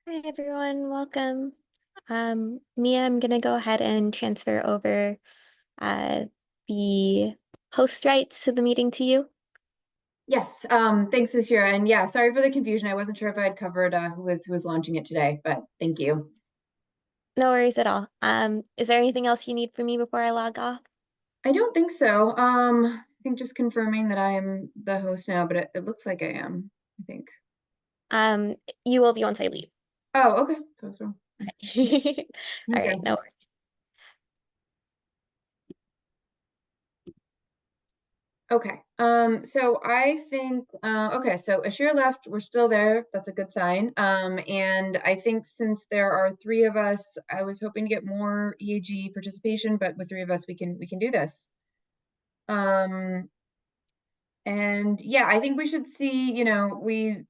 Hi everyone, welcome. Mia, I'm gonna go ahead and transfer over uh, the host rights to the meeting to you. Yes, thanks this year. And yeah, sorry for the confusion. I wasn't sure if I had covered who was launching it today, but thank you. No worries at all. Is there anything else you need from me before I log off? I don't think so. I think just confirming that I am the host now, but it looks like I am, I think. Um, you will be once I leave. Oh, okay. So nice. Yeah, All okay. right, no worries. Okay. So I think okay, so Ashir left, we're still there. That's a good sign. And I think since there are three of us, I was hoping to get more EAG participation, but with three of us we can do this. Um, And yeah, I think we should see,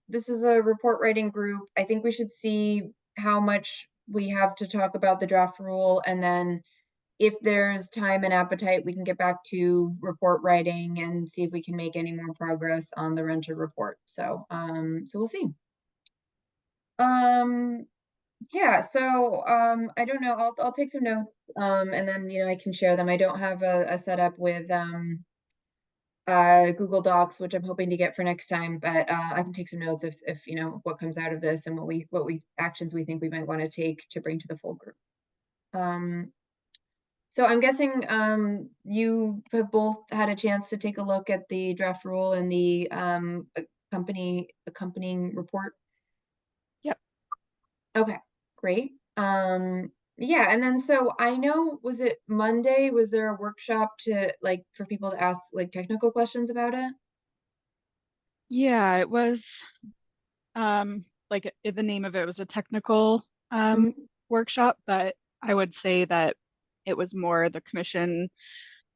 this is a report writing group. I think we should see how much we have to talk about the draft rule. And then if there's time and appetite, we can get back to report writing and see if we can make any more progress on the renter report. So we'll see. Um, yeah, I don't know. I'll take some notes, and then, I can share them. I don't have a setup with, Google Docs, which I'm hoping to get for next time. But I can take some notes if what comes out of this and what we actions we think we might want to take to bring to the full group. Um, so I'm guessing you have both had a chance to take a look at the draft rule and the accompanying report. Yep. Okay, great. Yeah, and then so I know, was it Monday? Was there a workshop to like for people to ask like technical questions about it? Yeah, it was the name of it was a technical Mhm. workshop, but I would say that it was more the commission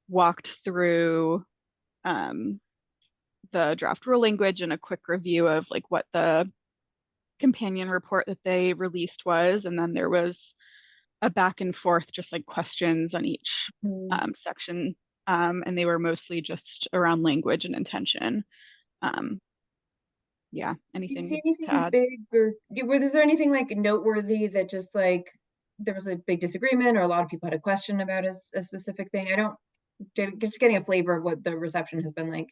walked through um, the draft rule language and a quick review of like what the companion report that they released was, and then there was a back and forth, just like questions on each Mhm. section, and they were mostly just around language and intention. Um, yeah, Do you see anything to anything add? big or was there anything like noteworthy that just like there was a big disagreement or a lot of people had a question about a specific thing? I don't just getting a flavor of what the reception has been like.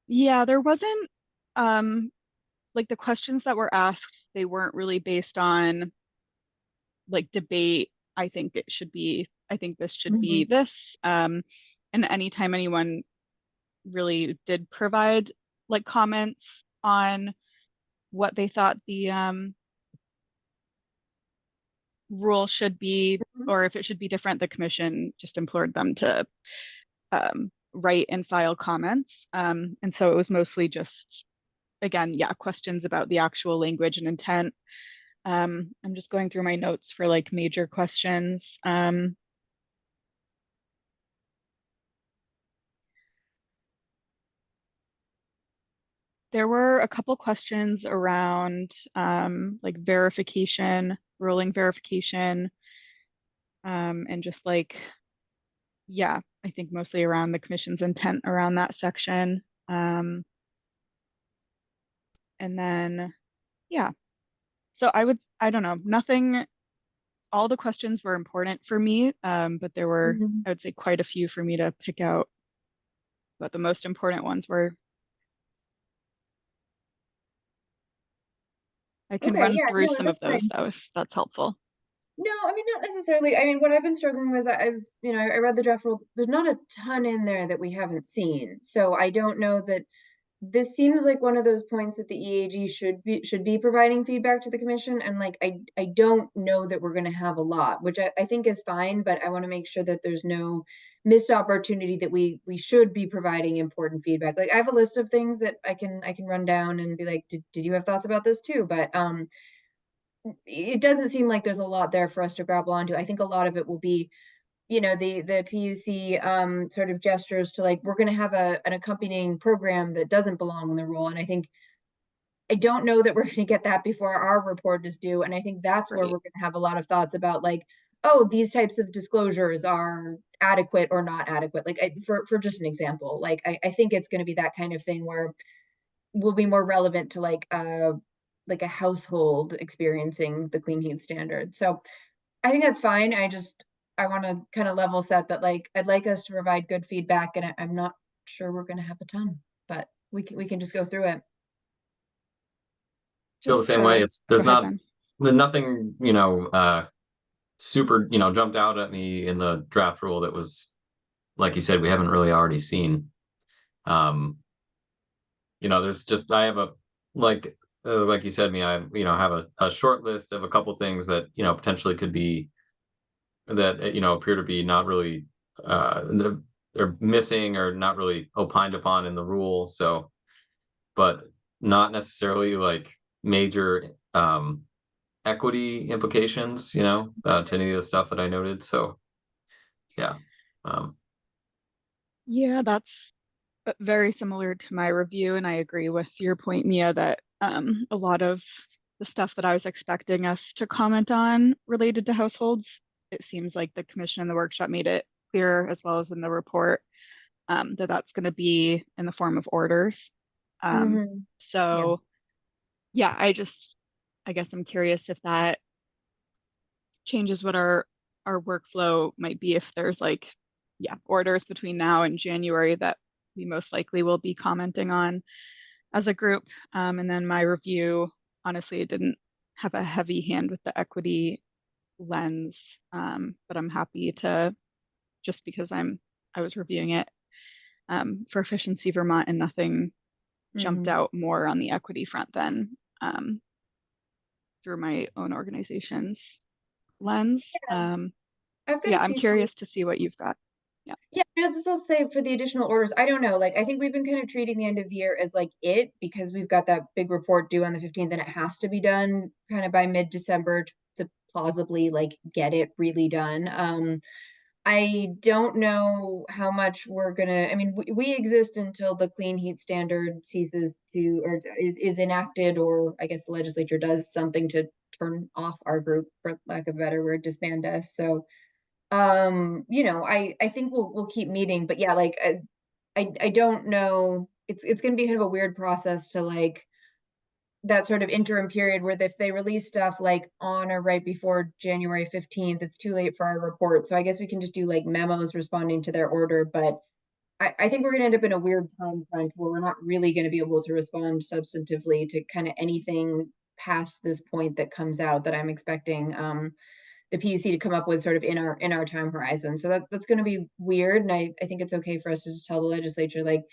Yeah, there wasn't like the questions that were asked, they weren't really based on like debate. I think this should be Mhm. this. And anytime anyone really did provide like comments on what they thought the rule should be, Mhm. or if it should be different, the commission just implored them to write and file comments. And so it was mostly just, again, yeah, questions about the actual language and intent. I'm just going through my notes for like major questions. There were a couple questions around like verification, ruling verification, and just like, yeah, I think mostly around the commission's intent around that section. And then, yeah, so I don't know, nothing, all the questions were important for me, but there were, Mhm. I would say, quite a few for me to pick out, but the most important ones were. I can Okay, run yeah, through no, some of that's those fine. though, if that's helpful. No, I mean, not necessarily. I mean, what I've been struggling with is, I read the draft rule. There's not a ton in there that we haven't seen. So I don't know that this seems like one of those points that the EAG should be providing feedback to the commission. And like I don't know that we're gonna have a lot, which I think is fine, but I want to make sure that there's no missed opportunity that we should be providing important feedback. Like I have a list of things that I can run down and be like, did you have thoughts about this too? But it doesn't seem like there's a lot there for us to grapple onto. I think a lot of it will be, the PUC sort of gestures to like we're going to have an accompanying program that doesn't belong in the rule, and I don't know that we're going to get that before our report is due, and I think that's where Right. we're going to have a lot of thoughts about like, oh, these types of disclosures are adequate or not adequate. Like for just an example, like I think it's going to be that kind of thing where will be more relevant to like like a household experiencing the clean heat standard. So I think that's fine. I want to kind of level set that, like, I'd like us to provide good feedback, and I'm not sure we're going to have a ton, but we can just go through it. Feel the Just same way. to It's go there's ahead, not Ben. nothing, super, jumped out at me in the draft rule that was, like you said, we haven't really already seen. Um, there's just I have a like you said, me, I have a short list of a couple things that potentially could be that appear to be not really they're missing or not really opined upon in the rule. So, but not necessarily like major equity implications, to any of the stuff that I noted. So yeah. Um, Yeah, that's very similar to my review, and I agree with your point, Mia, that a lot of the stuff that I was expecting us to comment on related to households, it seems like the commission and the workshop made it clear, as well as in the report, that that's going to be in the form of orders. Yeah. So yeah, I guess I'm curious if that changes what our workflow might be, if there's like, yeah, orders between now and January that we most likely will be commenting on as a group. And then my review, honestly, it didn't have a heavy hand with the equity lens, but I'm happy to, just because I was reviewing it for Efficiency Vermont, and nothing jumped out more on the equity front than through my own organization's lens. Yeah. I've So got a yeah, I'm few things. curious to see what you've got. Yeah. Yeah, I'll just also say for the additional orders, I don't know. Like, I think we've been kind of treating the end of the year as like because we've got that big report due on the 15th, and it has to be done kind of by mid-December to plausibly like get it really done. I don't know how much we're gonna, I mean, we exist until the clean heat standard ceases to, or is enacted, or I guess the legislature does something to turn off our group, for lack of a better word, disband us. So I think we'll keep meeting, but yeah, like I don't know. It's gonna be kind of a weird process to like that sort of interim period where if they release stuff like on or right before January 15th, it's too late for our report. So I guess we can just do like memos responding to their order, but I think we're gonna end up in a weird time crunch where we're not really gonna be able to respond substantively to kind of anything past this point that comes out that I'm expecting. The PUC to come up with sort of in our time horizon. So that's going to be weird. And I think it's okay for us to just tell the legislature, like,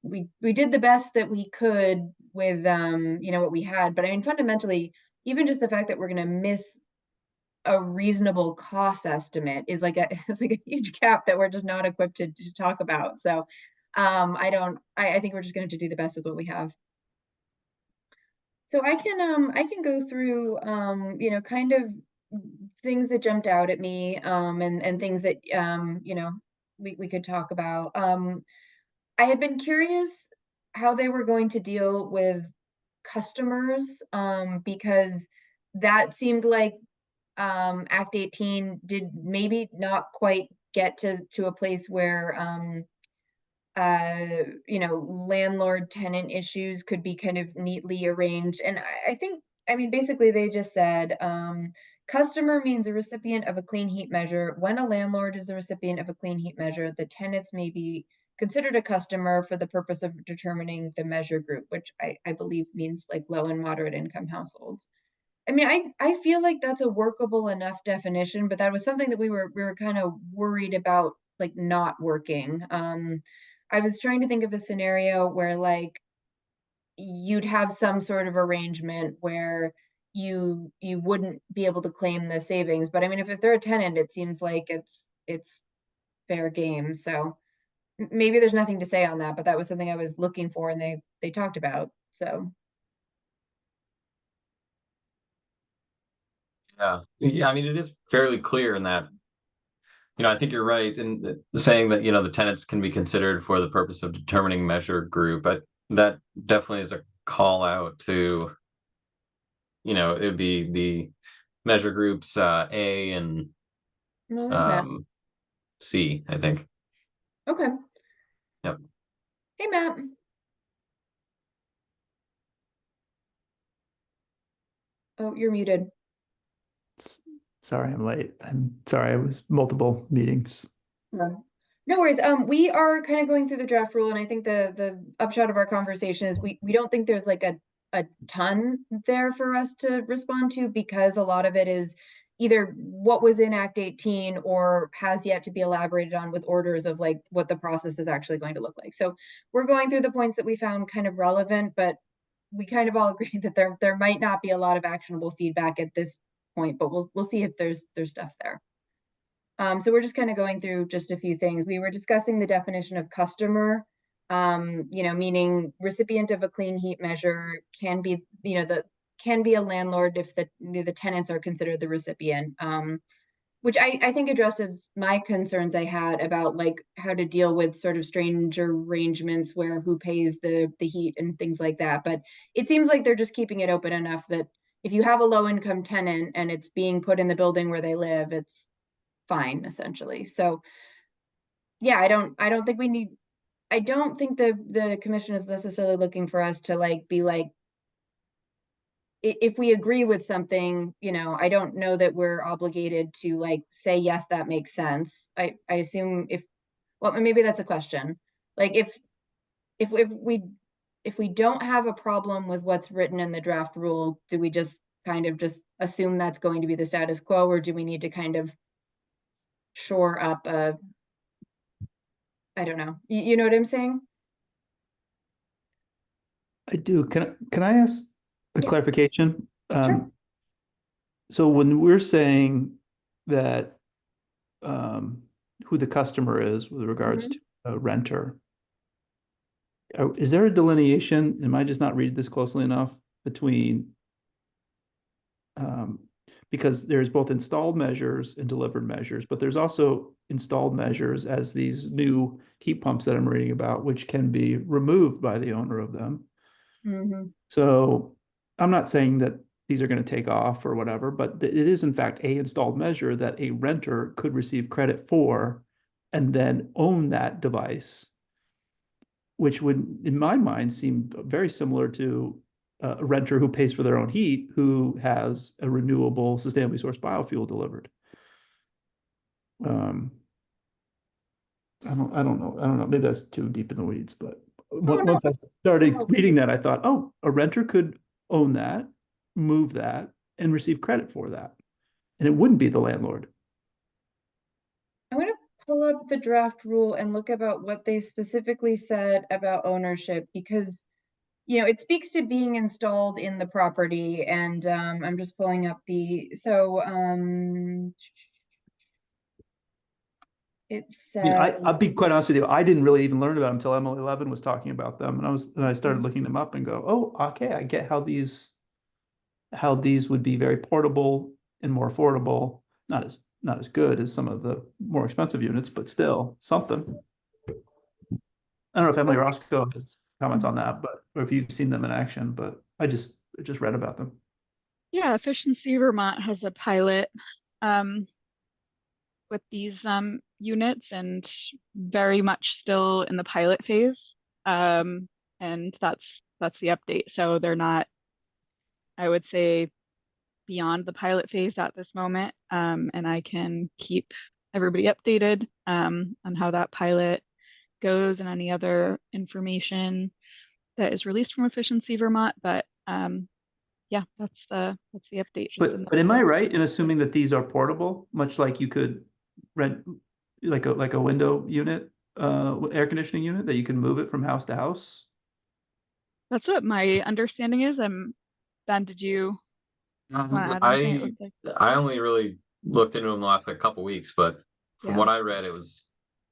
we did the best that we could with what we had. But I mean, fundamentally, even just the fact that we're going to miss a reasonable cost estimate is like it's like a huge gap that we're just not equipped to talk about. So I think we're just going to have to do the best with what we have. So I can go through kind of things that jumped out at me, and things that we could talk about. I had been curious how they were going to deal with customers, because that seemed like Act 18 did maybe not quite get to a place where landlord tenant issues could be kind of neatly arranged. And I think, I mean, basically they just said, customer means a recipient of a clean heat measure. When a landlord is the recipient of a clean heat measure, the tenants may be considered a customer for the purpose of determining the measure group, which I believe means like low and moderate income households. I mean, I feel like that's a workable enough definition, but that was something that we were kind of worried about like not working. I was trying to think of a scenario where like you'd have some sort of arrangement where you wouldn't be able to claim the savings. But I mean, if they're a tenant, it seems like it's fair game. So maybe there's nothing to say on that, but that was something I was looking for and they talked about. So yeah, I mean, it is fairly clear in that, I think you're right in saying that, the tenants can be considered for the purpose of determining measure group, but that definitely is a call out to, it'd be the measure groups A and no, there's Matt. C, I think. Okay. Yep. Hey Matt. Oh, you're muted. Sorry, I'm late. I'm sorry, I was multiple meetings. No. No worries. We are kind of going through the draft rule, and I think the upshot of our conversation is we don't think there's like a ton there for us to respond to, because a lot of it is either what was in Act 18 or has yet to be elaborated on with orders of like what the process is actually going to look like. So we're going through the points that we found kind of relevant, but we kind of all agree that there might not be a lot of actionable feedback at this point, but we'll see if there's stuff there. So we're just kind of going through just a few things. We were discussing the definition of customer, meaning recipient of a clean heat measure can be, can be a landlord if the tenants are considered the recipient, which I think addresses my concerns I had about like how to deal with sort of strange arrangements where who pays the heat and things like that. But it seems like they're just keeping it open enough that if you have a low income tenant and it's being put in the building where they live, it's fine essentially. So yeah, I don't think we need, I don't think the commission is necessarily looking for us to like be like, if we agree with something, I don't know that we're obligated to like say yes, that makes sense. I assume well, maybe that's a question. Like if we don't have a problem with what's written in the draft rule, do we just kind of just assume that's going to be the status quo, or do we need to kind of shore up I don't know. You know what I'm saying? I do. Can I ask a Yeah. clarification? Sure. So when we're saying that who the customer is with regards to a renter, is there a delineation? Am I just not reading this closely enough between because there's both installed measures and delivered measures, but there's also installed measures as these new heat pumps that I'm reading about, which can be removed by the owner of them. So I'm not saying that these are going to take off or whatever, but it is in fact a installed measure that a renter could receive credit for and then own that device, which would, in my mind, seem very similar to a renter who pays for their own heat, who has a renewable, sustainably sourced biofuel delivered. I don't know. Maybe that's too deep in the weeds, but once I started reading that, I thought, oh, a renter could own that, move that, and receive credit for that, and it wouldn't be the landlord. I'm going to pull up the draft rule and look about what they specifically said about ownership, because it speaks to being installed in the property, and I'm just pulling up it I mean, said, I'll be quite honest with you. I didn't really even learn about them until Emily Levin was talking about them, and I started looking them up and go, oh, okay, I get how these would be very portable and more affordable. Not as good as some of the more expensive units, but still something. I don't know if Emily Roscoe has comments on that, but or if you've seen them in action, but I just read about them. Yeah, Efficiency Vermont has a pilot with these units, and very much still in the pilot phase. And that's the update. So they're not, I would say, beyond the pilot phase at this moment. And I can keep everybody updated on how that pilot goes and any other information that is released from Efficiency Vermont. But yeah, that's the update. But am I right in assuming that these are portable, much like you could rent like a window unit, air conditioning unit, that you can move it from house to house? That's what my understanding is. Ben, did you want to add anything? It looked like I only really looked into them the last couple weeks, but from what I read, it was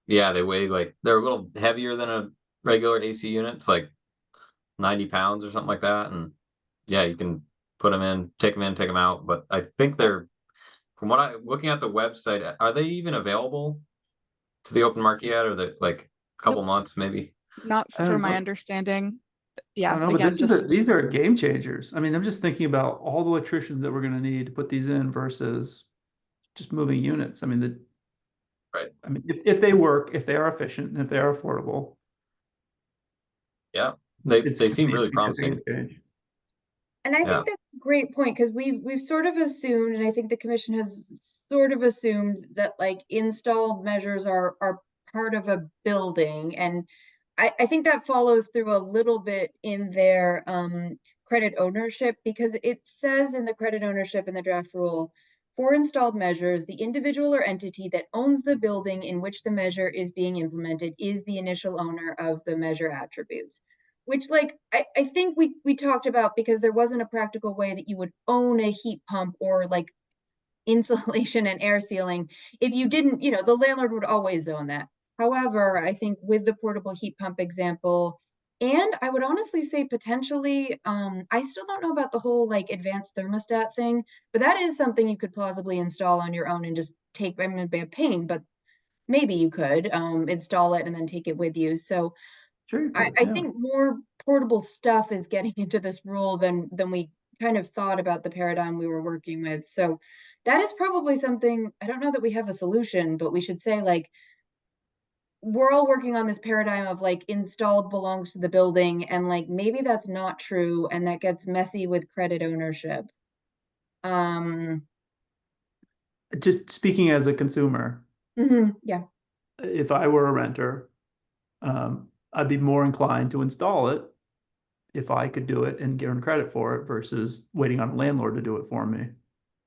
they weigh they're a little heavier than a regular AC unit. It's like 90 pounds or something like that, and you can put them in, take them out. But I think they're, from what looking at the website, are they even available to the open market yet, or the like a couple months maybe? Not from my understanding. Yeah, I don't know, again, but these are game changers. I mean, I'm just thinking about all the electricians that we're going to need to put these in versus just moving units. I mean, right. I mean, if they work, if they are efficient, and if they are affordable, they seem really promising. And I Yeah. think that's a great point, because we've sort of assumed, and I think the commission has sort of assumed that like installed measures are part of a building. And I think that follows through a little bit in their credit ownership, because it says in the credit ownership in the draft rule, for installed measures, the individual or entity that owns the building in which the measure is being implemented is the initial owner of the measure attributes. Which, like, I think we talked about, because there wasn't a practical way that you would own a heat pump or like insulation and air sealing if you didn't, the landlord would always own that. However, I think with the portable heat pump example, and I would honestly say potentially, I still don't know about the whole like advanced thermostat thing, but that is something you could plausibly install on your own and just take. I mean, it'd be a pain, but maybe you could install it and then take it with you. So Sure you could, I yeah. think more portable stuff is getting into this rule than we kind of thought about the paradigm we were working with. So that is probably something, I don't know that we have a solution, but we should say like, we're all working on this paradigm of like installed belongs to the building, and like maybe that's not true, and that gets messy with credit ownership. Um, Just speaking as a consumer, yeah. if I were a renter, I'd be more inclined to install it if I could do it and get earn credit for it versus waiting on a landlord to do it for me.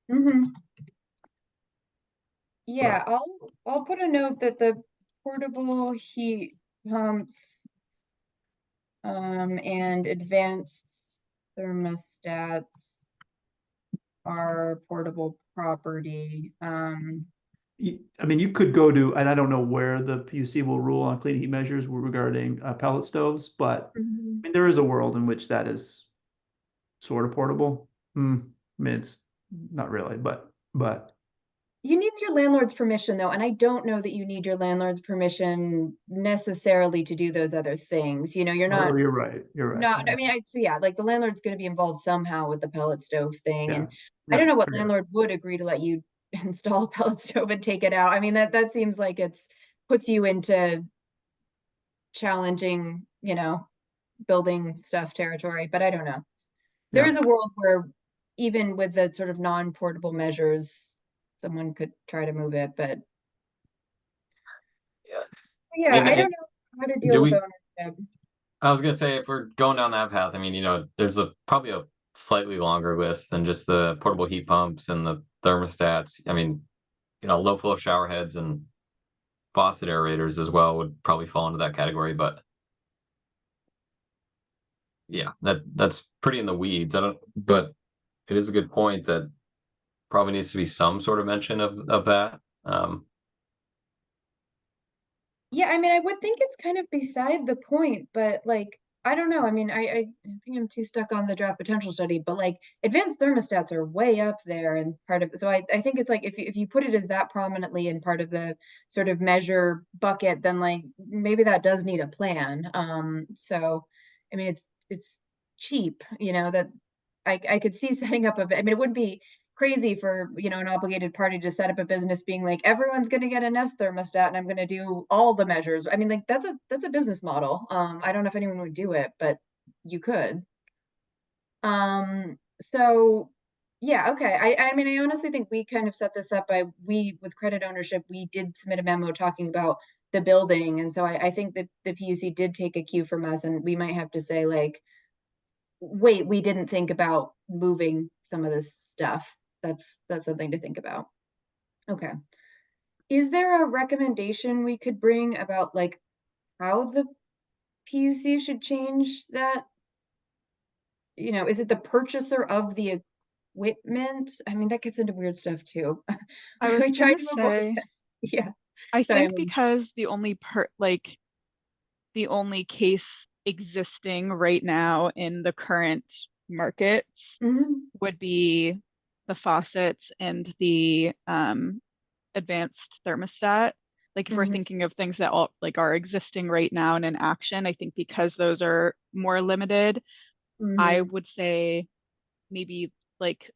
hmm Yeah, But I'll put a note that the portable heat pumps and advanced thermostats are portable property. I mean, you could go to, and I don't know where the PUC will rule on clean heat measures regarding pellet stoves, but I Mhm. mean, there is a world in which that is sort of portable. I mean, it's not really, but You need your landlord's permission though, and I don't know that you need your landlord's permission necessarily to do those other things. You're oh, not you're right. You're right. not, Yeah. I mean, so yeah, like the landlord's going to be involved somehow with the pellet stove thing. Yeah. And I Yeah. don't know what Fair. landlord would agree to let you install a pellet stove and take it out. I mean, that seems like it's puts you into challenging, building stuff territory, but I don't know. There Yeah. is a world where even with the sort of non-portable measures, someone could try to move it, but Yeah. I yeah, mean, I don't know how to do deal with we, ownership. I was gonna say if we're going down that path, I mean, there's probably a slightly longer list than just the portable heat pumps and the thermostats. I mean, low flow shower heads and faucet aerators as well would probably fall into that category. But yeah, that's pretty in the weeds. I don't, but it is a good point that probably needs to be some sort of mention of that. Yeah, I mean, I would think it's kind of beside the point, but like, I don't know. I mean, I think I'm too stuck on the draft potential study, but like advanced thermostats are way up there and part of, so I think it's like if you put it as that prominently in part of the sort of measure bucket, then like maybe that does need a plan. So I mean it's cheap, that I could see setting up I mean, it would be crazy for an obligated party to set up a business being like everyone's going to get a Nest thermostat and I'm going to do all the measures. I mean, like that's a business model. I don't know if anyone would do it, but you could. So yeah, okay. I mean, I honestly think we kind of set this up by we with credit ownership, we did submit a memo talking about the building, and so I think that the PUC did take a cue from us, and we might have to say like, wait, we didn't think about moving some of this stuff. That's something to think about. Okay. Is there a recommendation we could bring about like how the PUC should change that? Is it the purchaser of the equipment? I mean, that gets into weird stuff too. I was We try gonna to avoid say, that. Yeah. I Sorry, think because the only case existing right now in the current market Mhm, would be the faucets and the advanced thermostat. Like if we're mhm, thinking of things that are existing right now and in action, I think because those are more limited, I mhm, would say maybe like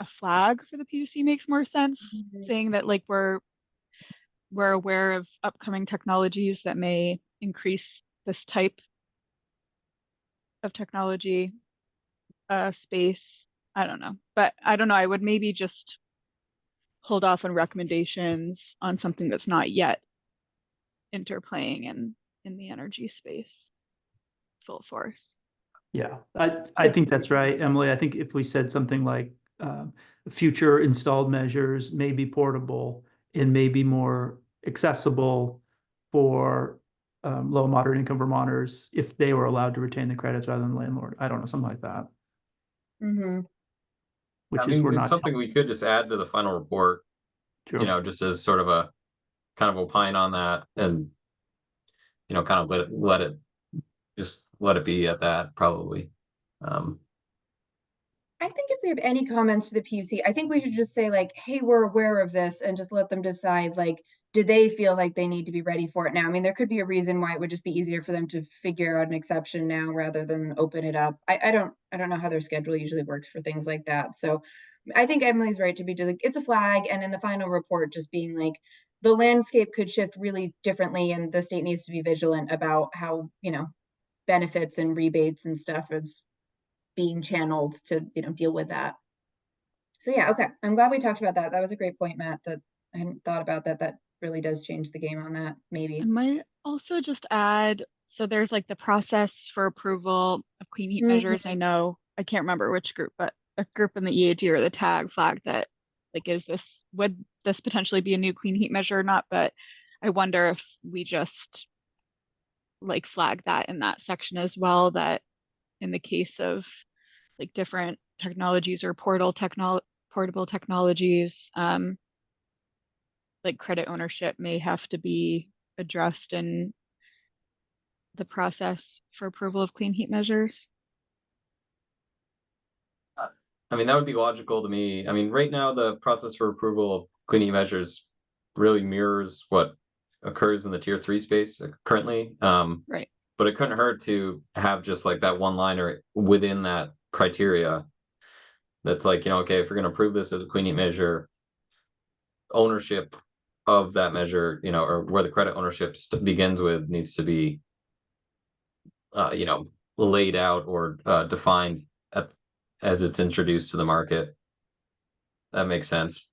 a flag for the PUC makes more sense, mhm. saying that like we're aware of upcoming technologies that may increase this type of technology. space. I don't know, but I don't know. I would maybe just hold off on recommendations on something that's not yet interplaying in the energy space full force. Yeah, I think that's right, Emily. I think if we said something like future installed measures may be portable and may be more accessible for low and moderate income Vermonters if they were allowed to retain the credits rather than the landlord. I don't know, something like that. Mm-hmm. Which I is mean, we're it's not something we could just add to the final report, true. just as sort of a kind of opine on that and, kind of let it be at that probably. I think if we have any comments to the PUC, I think we should just say like, hey, we're aware of this and just let them decide, like, do they feel like they need to be ready for it now? I mean, there could be a reason why it would just be easier for them to figure out an exception now rather than open it up. I don't know how their schedule usually works for things like that. So I think Emily's right to be like, it's a flag, and in the final report just being like, the landscape could shift really differently and the state needs to be vigilant about how, benefits and rebates and stuff is being channeled to deal with that. So yeah, okay, I'm glad we talked about that. That was a great point, Matt, that I hadn't thought about. That really does change the game on that. I Maybe might also just add, so there's like the process for approval of clean heat measures. I know, I can't remember which group, but a group in the EAG or the tag flagged that, like, would this potentially be a new clean heat measure or not? But I wonder if we just like flag that in that section as well, that in the case of like different technologies or portable technologies, like credit ownership may have to be addressed in the process for approval of clean heat measures. I mean, that would be logical to me. I mean, right now, the process for approval of clean heat measures really mirrors what occurs in the tier 3 space currently. Right. But it couldn't hurt to have just like that one liner within that criteria that's like, okay, if you're going to approve this as a clean heat measure, ownership of that measure, or where the credit ownership begins with needs to be, laid out or defined as it's introduced to the market. That makes sense.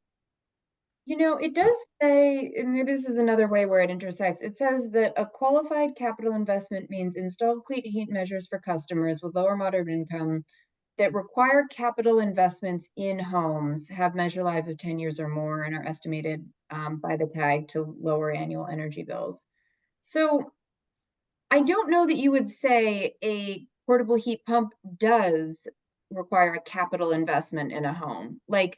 it does say, and maybe this is another way where it intersects. It says that a qualified capital investment means installed clean heat measures for customers with lower moderate income that require capital investments in homes, have measure lives of 10 years or more, and are estimated by the tag to lower annual energy bills. So I don't know that you would say a portable heat pump does require a capital investment in a home. Like,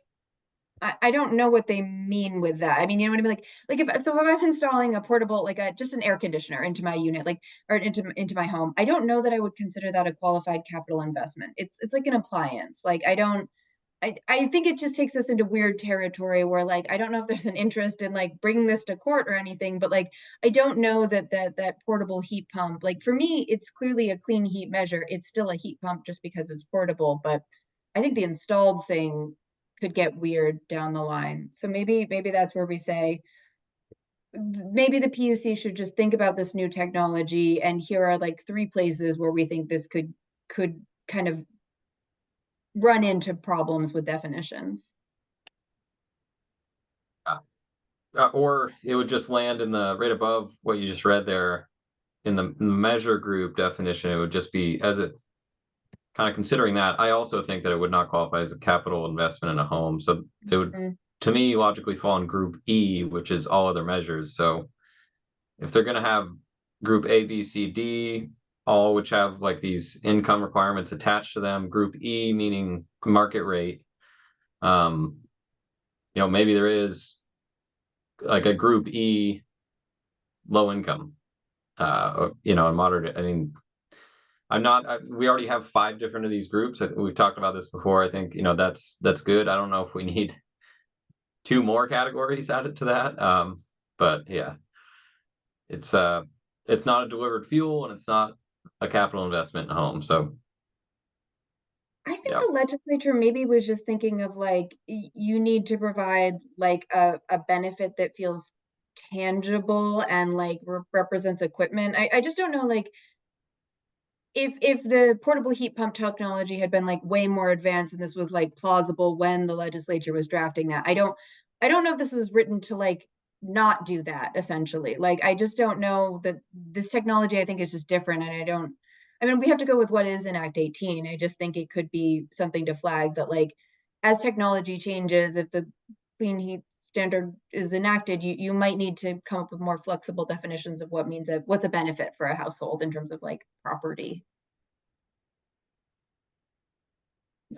I don't know what they mean with that. I mean, you know what I mean? Like if I'm installing a portable, like just an air conditioner into my unit, like, or into my home, I don't know that I would consider that a qualified capital investment. It's like an appliance. Like I think it just takes us into weird territory where, like, I don't know if there's an interest in like bringing this to court or anything, but like I don't know that portable heat pump, like, for me, it's clearly a clean heat measure. It's still a heat pump just because it's portable, but I think the installed thing could get weird down the line. So maybe that's where we say maybe the PUC should just think about this new technology, and here are like 3 places where we think this could kind of run into problems with definitions. Or it would just land in the right above what you just read there in the measure group definition. It would just be as it kind of considering that. I also think that it would not qualify as a capital investment in a home. So they would, to me, logically fall in group E, which is all other measures. So if they're going to have group A, B, C, D, all which have like these income requirements attached to them, group E meaning market rate, maybe there is like a group E low income, and moderate. I mean, we already have 5 different of these groups. We've talked about this before. I think, that's good. I don't know if we need 2 more categories added to that. But yeah, it's not a delivered fuel and it's not a capital investment in a home. So I think the legislature maybe was just thinking of like, you need to provide like a benefit that feels tangible and like represents equipment. I just don't know, like, if the portable heat pump technology had been like way more advanced and this was like plausible when the legislature was drafting that, I don't know if this was written to like not do that essentially. Like I just don't know that this technology I think is just different, and I mean we have to go with what is in Act 18. I just think it could be something to flag that like as technology changes, if the clean heat standard is enacted, you might need to come up with more flexible definitions of what means what's a benefit for a household in terms of like property.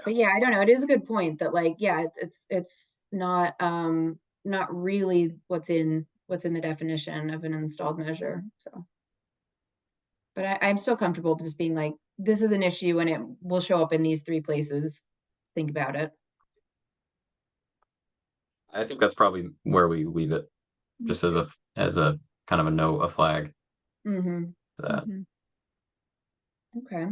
But yeah, I don't know. It is a good point that like, yeah, it's not not really what's in the definition of an installed measure. So, but I'm still comfortable just being like, this is an issue and it will show up in these 3 places. Think about it. I think that's probably where we leave it, just as a kind of a note, a flag. Mm-hmm. That. Okay.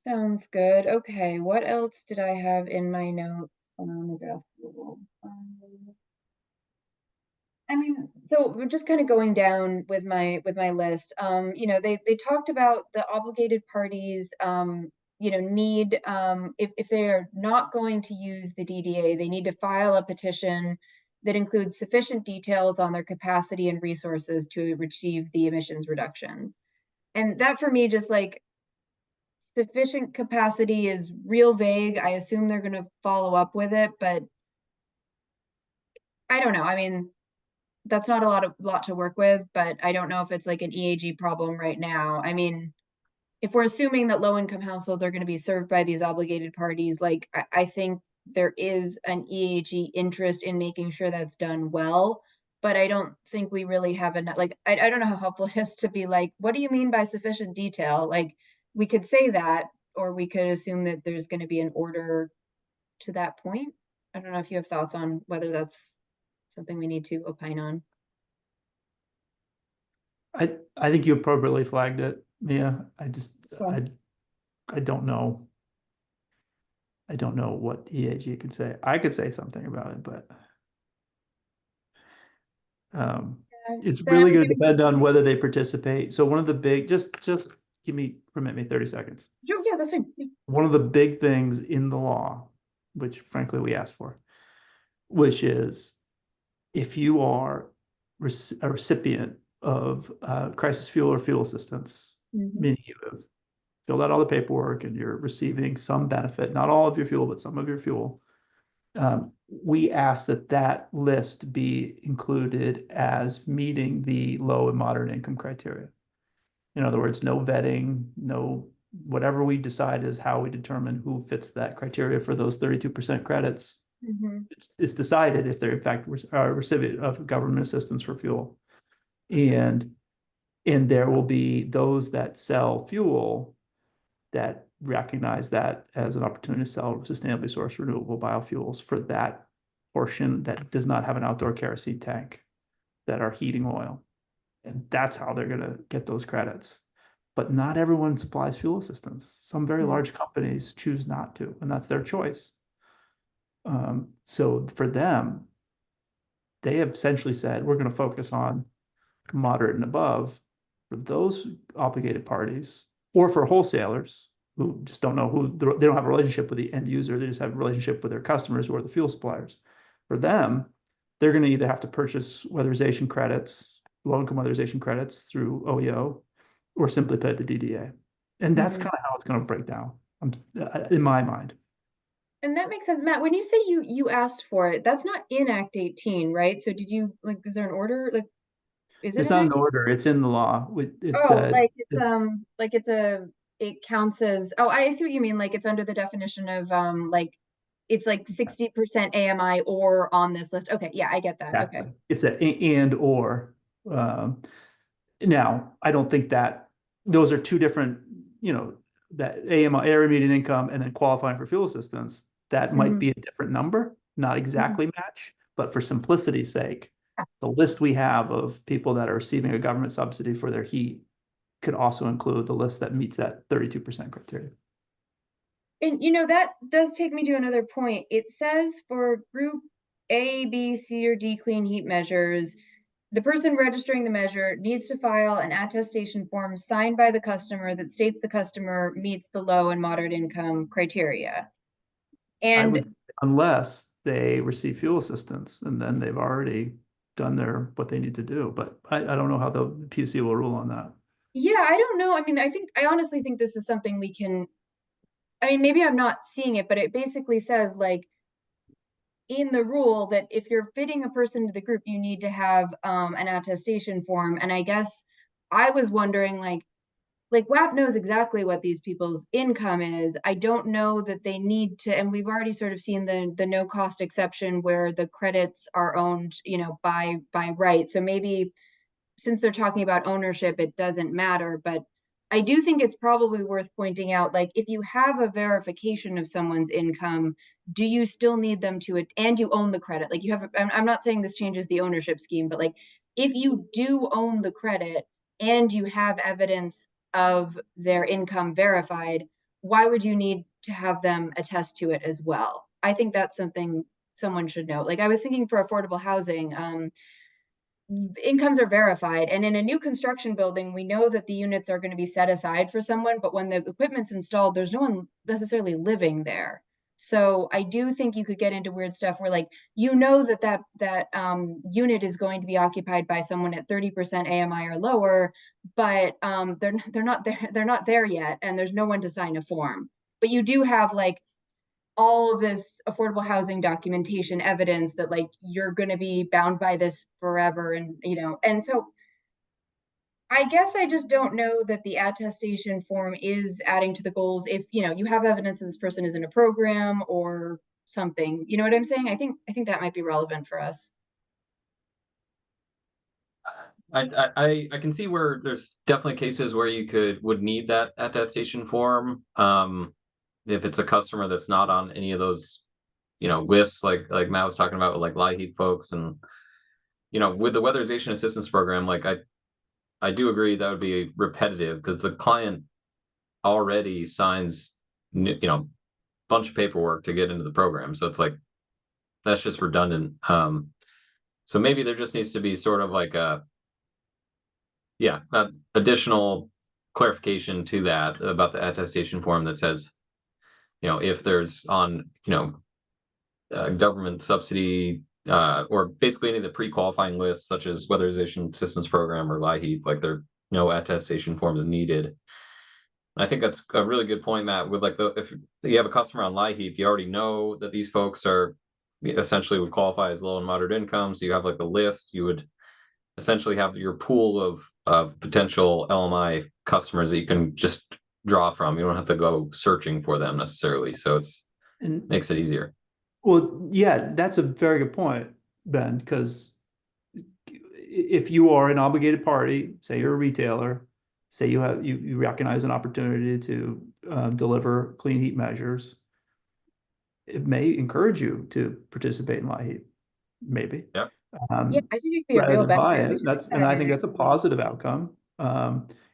Sounds good. Okay, what else did I have in my notes on the draft rule? I mean, so we're just kind of going down with my list. You know, they talked about the obligated parties, you know, need if they're not going to use the DDA, they need to file a petition that includes sufficient details on their capacity and resources to achieve the emissions reductions. And that for me, just like sufficient capacity is real vague. I assume they're going to follow up with it, but I don't know. I mean, that's not a lot to work with, but I don't know if it's like an EAG problem right now. I mean, if we're assuming that low income households are going to be served by these obligated parties, like I think there is an EAG interest in making sure that's done well, but I don't think we really have enough. Like, I don't know how helpful it is to be like, what do you mean by sufficient detail? Like, we could say that, or we could assume that there's going to be an order to that point. I don't know if you have thoughts on whether that's something we need to opine on. I think you appropriately flagged it, Mia. Cool. I don't know. I don't know what EAG could say. I could say something about it, but it's really going to depend on whether they participate. So one of the big, just permit me 30 seconds. Yeah, that's fine. Yeah. One of the big things in the law, which frankly we asked for, which is if you are a recipient of crisis fuel or fuel assistance, meaning you have filled out all the paperwork and you're receiving some benefit, not all of your fuel, but some of your fuel, we ask that list be included as meeting the low and moderate income criteria. In other words, no vetting, no whatever we decide is how we determine who fits that criteria for those 32% credits. It's decided if they're in fact a recipient of government assistance for fuel. And there will be those that sell fuel that recognize that as an opportunity to sell sustainably sourced renewable biofuels for that portion that does not have an outdoor kerosene tank, that are heating oil. And that's how they're going to get those credits. But not everyone supplies fuel assistance. Some very large companies choose not to, and that's their choice. So for them, they have essentially said, we're going to focus on moderate and above for those obligated parties, or for wholesalers who just don't know who, they don't have a relationship with the end user. They just have a relationship with their customers who are the fuel suppliers. For them, they're going to either have to purchase weatherization credits, low-income weatherization credits through OEO, or simply pay the DDA. And that's kind of how it's going to break down, in my mind. And that makes sense. Matt, when you say you asked for it, that's not in Act 18, right? So did you, like, is there an order? Like, is it It's in not an Act 18? order, it's in the law. It counts as, oh, I see what you mean. Like it's under the definition of like it's like 60% AMI or on this list. Okay, yeah, I get that. Exactly. Okay. It's a and or. Now, I don't think that those are two different, that AMI, area median income, and then qualifying for fuel assistance, that might be a different number, not exactly match, but for simplicity's sake, the list we have of people that are receiving a government subsidy for their heat could also include the list that meets that 32% criteria. And that does take me to another point. It says for group A, B, C, or D clean heat measures, the person registering the measure needs to file an attestation form signed by the customer that states the customer meets the low and moderate income criteria. I And would, unless they receive fuel assistance, and then they've already done what they need to do. But I don't know how the PUC will rule on that. yeah, I don't know. I mean, I honestly think this is something we can, I mean, maybe I'm not seeing it, but it basically says like in the rule that if you're fitting a person to the group, you need to have an attestation form. And I guess I was wondering like WAP knows exactly what these people's income is. I don't know that they need to, and we've already sort of seen the no cost exception where the credits are owned, you know, by right. So maybe since they're talking about ownership, it doesn't matter. But I do think it's probably worth pointing out, like, if you have a verification of someone's income, do you still need them to it and you own the credit? Like, you have, I'm not saying this changes the ownership scheme, but like, if you do own the credit and you have evidence of their income verified, why would you need to have them attest to it as well? I think that's something someone should know. Like, I was thinking for affordable housing, incomes are verified, and in a new construction building we know that the units are going to be set aside for someone, but when the equipment's installed there's no one necessarily living there. So I do think you could get into weird stuff where like, you know, that unit is going to be occupied by someone at 30% AMI or lower, but they're not there yet, and there's no one to sign a form, but you do have like all of this affordable housing documentation evidence that like you're going to be bound by this forever. And you know, and so I guess I just don't know that the attestation form is adding to the goals if, you know, you have evidence that this person is in a program or something. You know what I'm saying? I think that might be relevant for us. I can see where there's definitely cases where you would need that attestation form. If it's a customer that's not on any of those, lists like Matt was talking about with like LIHEAP folks, and with the weatherization assistance program, like I do agree that would be repetitive because the client already signs bunch of paperwork to get into the program, so it's like that's just redundant. So maybe there just needs to be sort of like a additional clarification to that about the attestation form that says, if there's on government subsidy or basically any of the pre-qualifying lists such as weatherization assistance program or LIHEAP, like there no attestation form is needed. I think that's a really good point, Matt. With like if you have a customer on LIHEAP, you already know that these folks are essentially would qualify as low and moderate income. So you have like a list. You would essentially have your pool of potential LMI customers that you can just draw from. You don't have to go searching for them necessarily. So makes it easier. Well, yeah, that's a very good point, Ben, because if you are an obligated party, say you're a retailer, say you recognize an opportunity to deliver clean heat measures, it may encourage you to participate in LIHEAP, maybe. Yeah. Yeah, I think it could be a Rather real than buy benefit. it. And I think that's a positive outcome.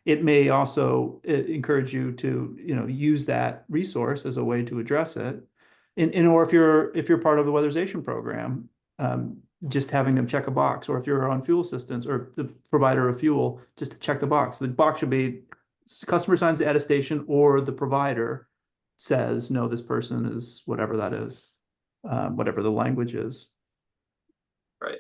It may also encourage you to, use that resource as a way to address it. Or if you're part of the weatherization program, just having them check a box, or if you're on fuel assistance or the provider of fuel, just to check the box. The box should be customer signs the attestation, or the provider says, no, this person is whatever that is, whatever the language is. Right.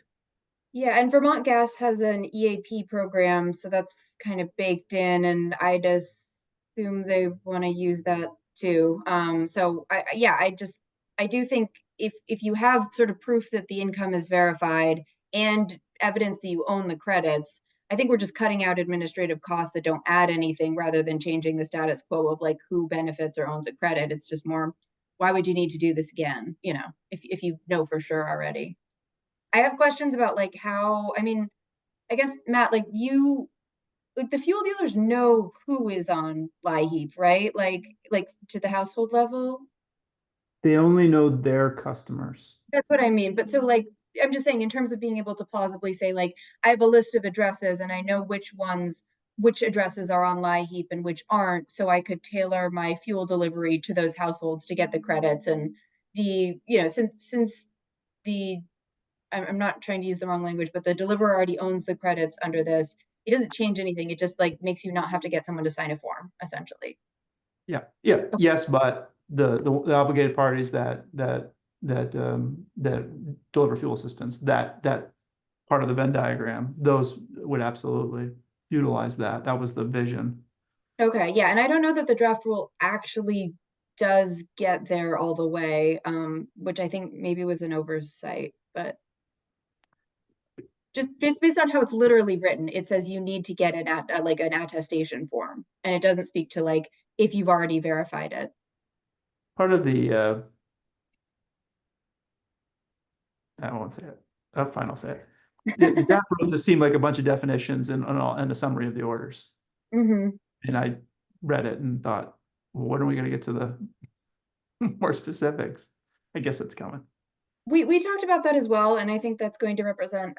Yeah, and Vermont Gas has an EAP program, so that's kind of baked in, and I just assume they want to use that too. So I do think if you have sort of proof that the income is verified and evidence that you own the credits, I think we're just cutting out administrative costs that don't add anything rather than changing the status quo of like who benefits or owns a credit. It's just more, why would you need to do this again? You know, if you know for sure already. I have questions about like how, I mean, I guess Matt, like the fuel dealers know who is on LIHEAP, right? Like to the household level. They only know their customers. That's what I mean. But so like, I'm just saying in terms of being able to plausibly say like, I have a list of addresses and I know which addresses are on LIHEAP and which aren't. So I could tailor my fuel delivery to those households to get the credits. And since the I'm not trying to use the wrong language, but the deliverer already owns the credits under this. It doesn't change anything. It just like makes you not have to get someone to sign a form, essentially. Yeah, yes, but the obligated parties that deliver fuel assistance, that part of the Venn diagram, those would absolutely utilize that. That was the vision. Okay, yeah, and I don't know that the draft rule actually does get there all the way, which I think maybe was an oversight, but just based on how it's literally written, it says you need to get like an attestation form, and it doesn't speak to like if you've already verified it. Part of the I won't say it. Fine, I'll say it. The draft rule just seemed like a bunch of definitions and a summary of the orders. Mm-hmm. And I read it and thought, well, when are we going to get to the more specifics? I guess it's coming. We talked about that as well, and I think that's going to represent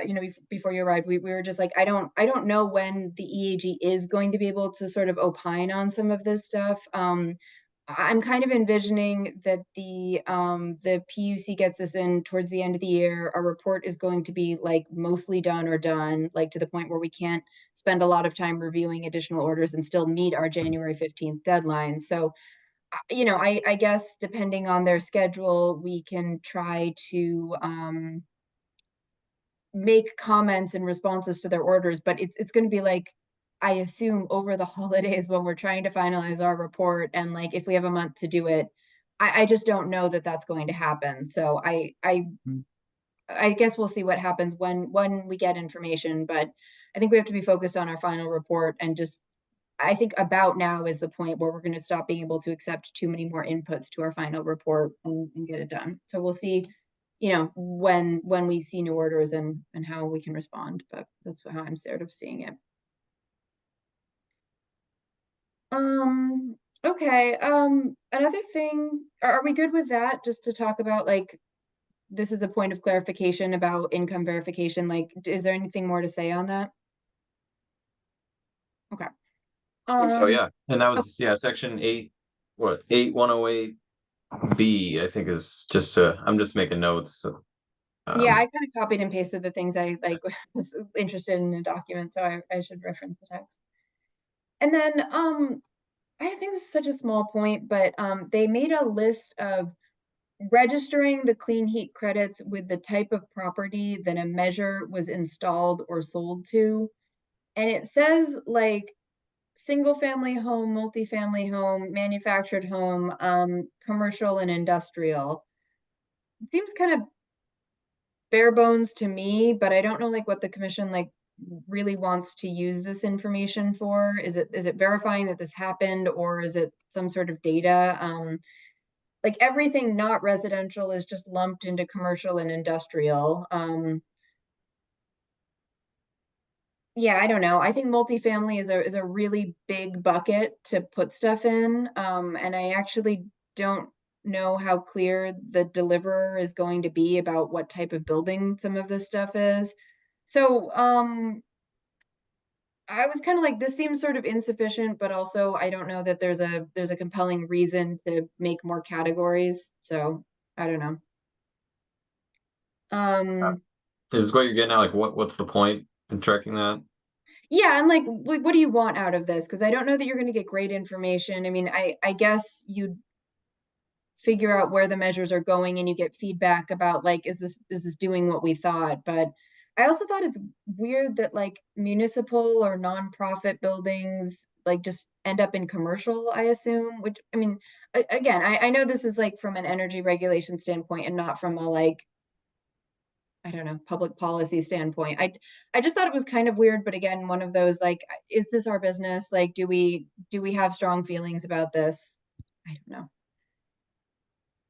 you know, before you arrived, we were just like, I don't know when the EAG is going to be able to sort of opine on some of this stuff. I'm kind of envisioning that the PUC gets this in towards the end of the year. Our report is going to be like mostly done or done, like to the point where we can't spend a lot of time reviewing additional orders and still meet our January 15th deadline. So you know, I guess depending on their schedule, we can try to make comments and responses to their orders, but it's going to be like, I assume over the holidays when we're trying to finalize our report, and like if we have a month to do it, I just don't know that that's going to happen. So I guess we'll see what happens when we get information, but I think we have to be focused on our final report, and just I think about now is the point where we're going to stop being able to accept too many more inputs to our final report and get it done. So we'll see, you know, when we see new orders and how we can respond, but that's how I'm sort of seeing it. Okay. Another thing, are we good with that? Just to talk about like, this is a point of clarification about income verification. Like, is there anything more to say on that? Okay. I think so, yeah. And that Oh, was, yeah, section 8108B, I think is just to, I'm just making notes. So, yeah, I kind of copied and pasted the things I like was interested in a document, so I should reference the text. And then I think this is such a small point, but they made a list of registering the clean heat credits with the type of property that a measure was installed or sold to. And it says like single family home, multifamily home, manufactured home, commercial and industrial. It seems kind of bare bones to me, but I don't know like what the commission like really wants to use this information for. Is it verifying that this happened, or is it some sort of data? Like everything not residential is just lumped into commercial and industrial. Yeah, I don't know. I think multifamily is a really big bucket to put stuff in. And I actually don't know how clear the deliverer is going to be about what type of building some of this stuff is. So I was kind of like, this seems sort of insufficient, but also I don't know that there's a compelling reason to make more categories. So I don't know. is what you're getting at, like what's the point in tracking that? Yeah, and like what do you want out of this? Because I don't know that you're going to get great information. I mean, I guess you'd figure out where the measures are going and you get feedback about like, is this doing what we thought? But I also thought it's weird that like municipal or nonprofit buildings like just end up in commercial, I assume, which I mean, again, I know this is like from an energy regulation standpoint and not from a like, I don't know, public policy standpoint. I just thought it was kind of weird, but again, one of those like, is this our business? Like, do we have strong feelings about this? I don't know.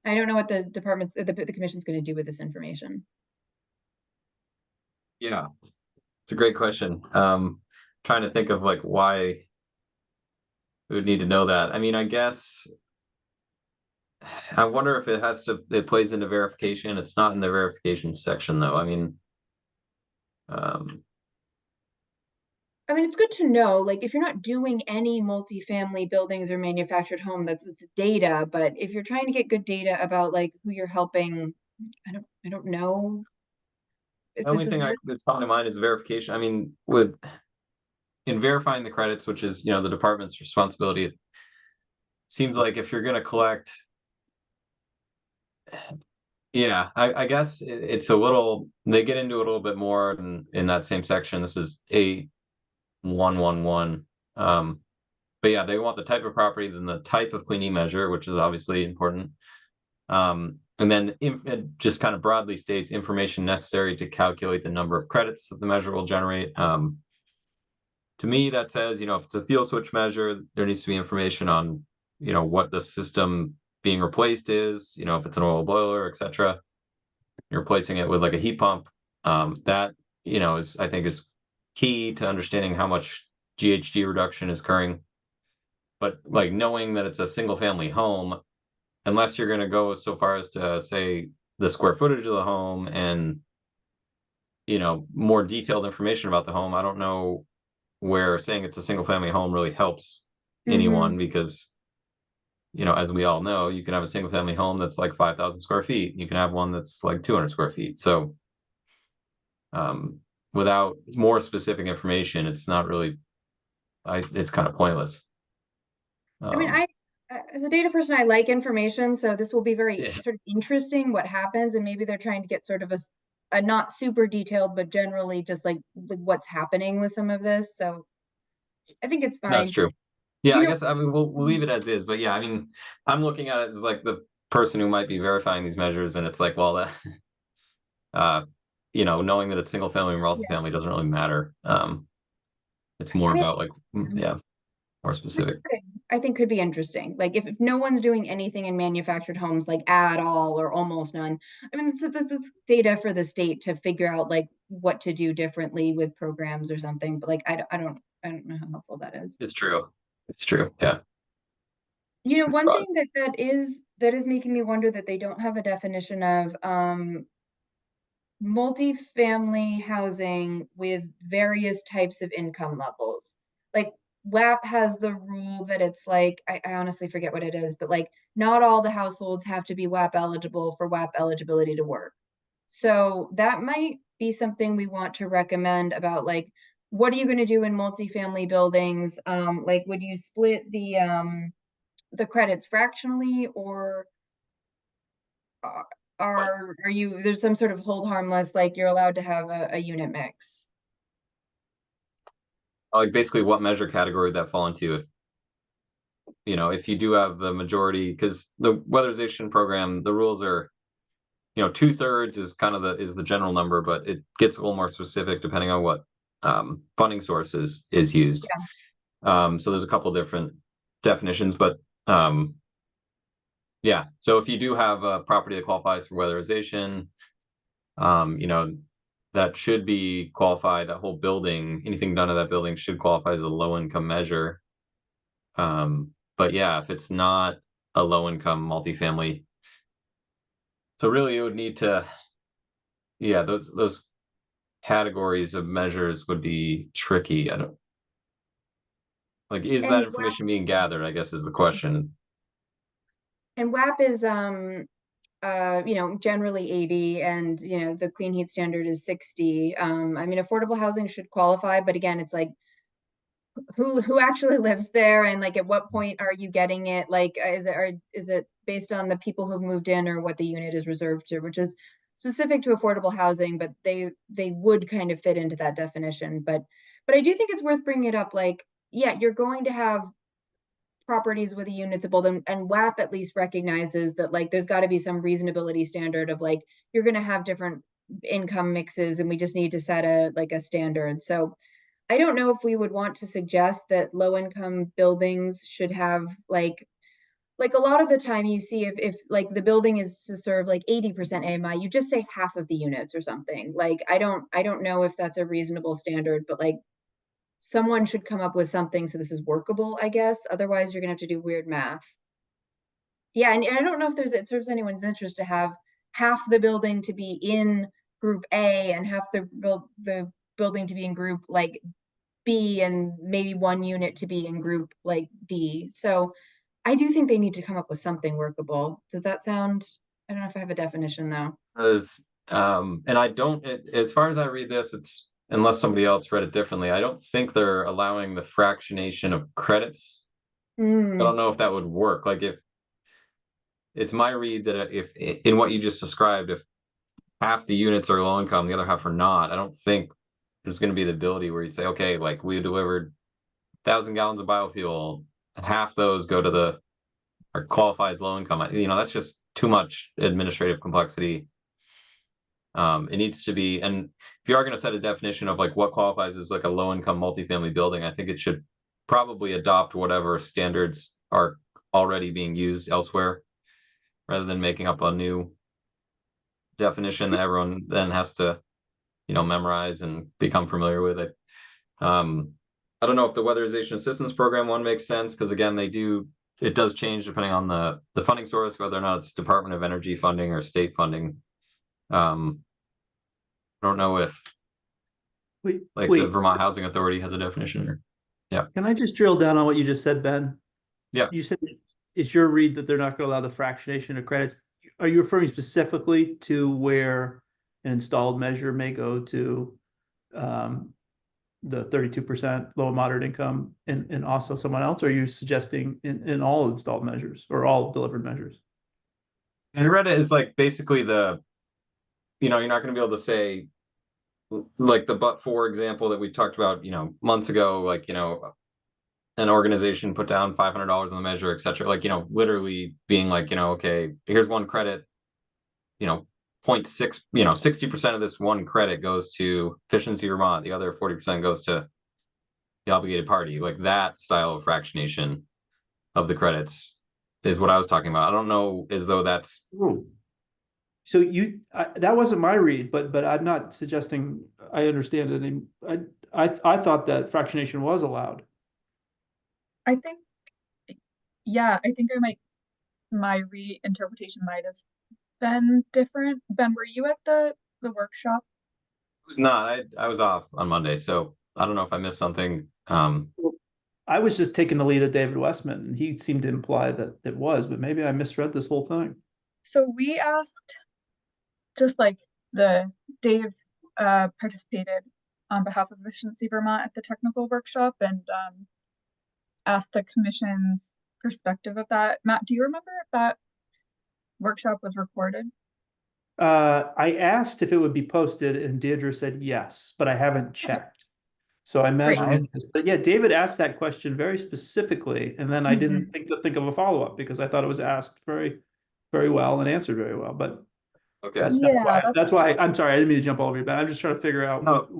I don't know what the department, the commission's going to do with this information. Yeah, it's a great question. Trying to think of like why we would need to know that. I mean, I guess I wonder if it plays into verification. It's not in the verification section though. I mean, um, I mean, it's good to know, like, if you're not doing any multifamily buildings or manufactured home, that's data. But if you're trying to get good data about like who you're helping, I don't know. if The only this is thing it. that's coming to mind is verification. I mean, in verifying the credits, which is, the department's responsibility, it seems like if you're going to collect, yeah, I guess it's a little, they get into it a little bit more in that same section. This is 8111. But yeah, they want the type of property, then the type of cleaning measure, which is obviously important. And then it just kind of broadly states information necessary to calculate the number of credits that the measure will generate. To me, that says, if it's a fuel switch measure, there needs to be information on, what the system being replaced is, if it's an oil boiler, etc. You're replacing it with like a heat pump. That, I think is key to understanding how much GHG reduction is occurring. But like knowing that it's a single family home, unless you're going to go so far as to say the square footage of the home and, more detailed information about the home, I don't know where saying it's a single family home really helps anyone, because, as we all know, you can have a single family home that's like 5,000 square feet. You can have one that's like 200 square feet. So without more specific information, it's not really, it's kind of pointless. I mean, as a data person, I like information, so this will be very Yeah. sort of interesting what happens, and maybe they're trying to get sort of a not super detailed, but generally just like what's happening with some of this. So I think it's That's fine. true. Yeah, You I know, guess, I mean, we'll leave it as is, but yeah, I mean, I'm looking at it as like the person who might be verifying these measures, and it's like, well, that, knowing that it's single family and multifamily doesn't really matter. It's I more mean, about like, yeah, more specific. I think could be interesting. Like if no one's doing anything in manufactured homes, like at all or almost none. I mean, it's data for the state to figure out like what to do differently with programs or something. But like, I don't know how helpful that is. It's true. It's true. Yeah. You know, one Right. thing that is making me wonder that they don't have a definition of multifamily housing with various types of income levels. Like WAP has the rule that it's like, I honestly forget what it is, but like not all the households have to be WAP eligible for WAP eligibility to work. So that might be something we want to recommend about like, what are you going to do in multifamily buildings? Like, would you split the credits fractionally, or uh, are you there's some sort of hold harmless, like you're allowed to have a unit mix? Like basically what measure category would that fall into if you do have the majority, because the weatherization program, the rules are, 2/3 is kind of the general number, but it gets a little more specific depending on what funding source is used. So there's a couple different definitions, but yeah. So if you do have a property that qualifies for weatherization, that should be qualified. That whole building, anything done to that building should qualify as a low income measure. But yeah, if it's not a low income multifamily, so really it would need to, yeah, those categories of measures would be tricky. I don't like, is that And information being gathered, I guess is the question. WAP is generally 80, and the clean heat standard is 60. I mean, affordable housing should qualify, but again, it's like who actually lives there, and like at what point are you getting it? Like is it based on the people who've moved in, or what the unit is reserved to, which is specific to affordable housing, but they would kind of fit into that definition. But I do think it's worth bringing it up. Like, yeah, you're going to have properties with a unit to build, and WAP at least recognizes that like there's got to be some reasonability standard of like you're going to have different income mixes, and we just need to set a standard. So I don't know if we would want to suggest that low income buildings should have like a lot of the time you see if like the building is to serve like 80% AMI, you just say half of the units or something. Like I don't know if that's a reasonable standard, but like someone should come up with something so this is workable, I guess. Otherwise, you're gonna have to do weird math. Yeah, and I don't know if it serves anyone's interest to have half the building to be in group A and half the building to be in group like B, and maybe one unit to be in group like D. So I do think they need to come up with something workable. Does that sound? I don't know if I have a definition though. And I don't, as far as I read this, it's, unless somebody else read it differently, I don't think they're allowing the fractionation of credits. I don't know if that would work. Like, if it's my read that if in what you just described, if half the units are low income, the other half are not, I don't think there's going to be the ability where you'd say, okay, like we delivered 1,000 gallons of biofuel, half those go to the or qualify as low income. That's just too much administrative complexity. It needs to be, and if you are going to set a definition of like what qualifies as like a low income multifamily building, I think it should probably adopt whatever standards are already being used elsewhere, rather than making up a new definition that everyone then has to, memorize and become familiar with it. I don't know if the weatherization assistance program one makes sense, because again, it does change depending on the funding source, whether or not it's Department of Energy funding or state funding. I don't know if Wait, the Vermont Housing Authority has a definition, or can I just drill down on what you just said, Ben? Yeah. You said it's your read that they're not going to allow the fractionation of credits. Are you referring specifically to where an installed measure may go to the 32% low and moderate income and also someone else? Or are you suggesting in all installed measures or all delivered measures? I read it as like basically you're not going to be able to say like the but for example that we talked about, months ago, like, an organization put down $500 on the measure, et cetera. Like, literally being like, okay, here's one credit, 0.6, 60% of this one credit goes to Efficiency Vermont. The other 40% goes to the obligated party. Like that style of fractionation of the credits is what I was talking about. I don't know as though that's. Ooh. So that wasn't my read, but I'm not suggesting I understand it. I thought that fractionation was allowed. I think, yeah, I think my reinterpretation might have been different. Ben, were you at the workshop? It was not. I was off on Monday, so I don't know if I missed something. I was just taking the lead of David Westman, and he seemed to imply that it was, but maybe I misread this whole thing. So we asked, just like Dave participated on behalf of Efficiency Vermont at the technical workshop and asked the commission's perspective of that. Matt, do you remember if that workshop was recorded? I asked if it would be posted, and Deirdre said yes, but I haven't checked. So I imagine it is. But yeah, David asked that question very specifically, and then I didn't think of a follow-up because I thought it was asked very, very well and answered very well. But okay, that's why I'm sorry, I didn't mean to jump all over you, but I'm just trying to figure out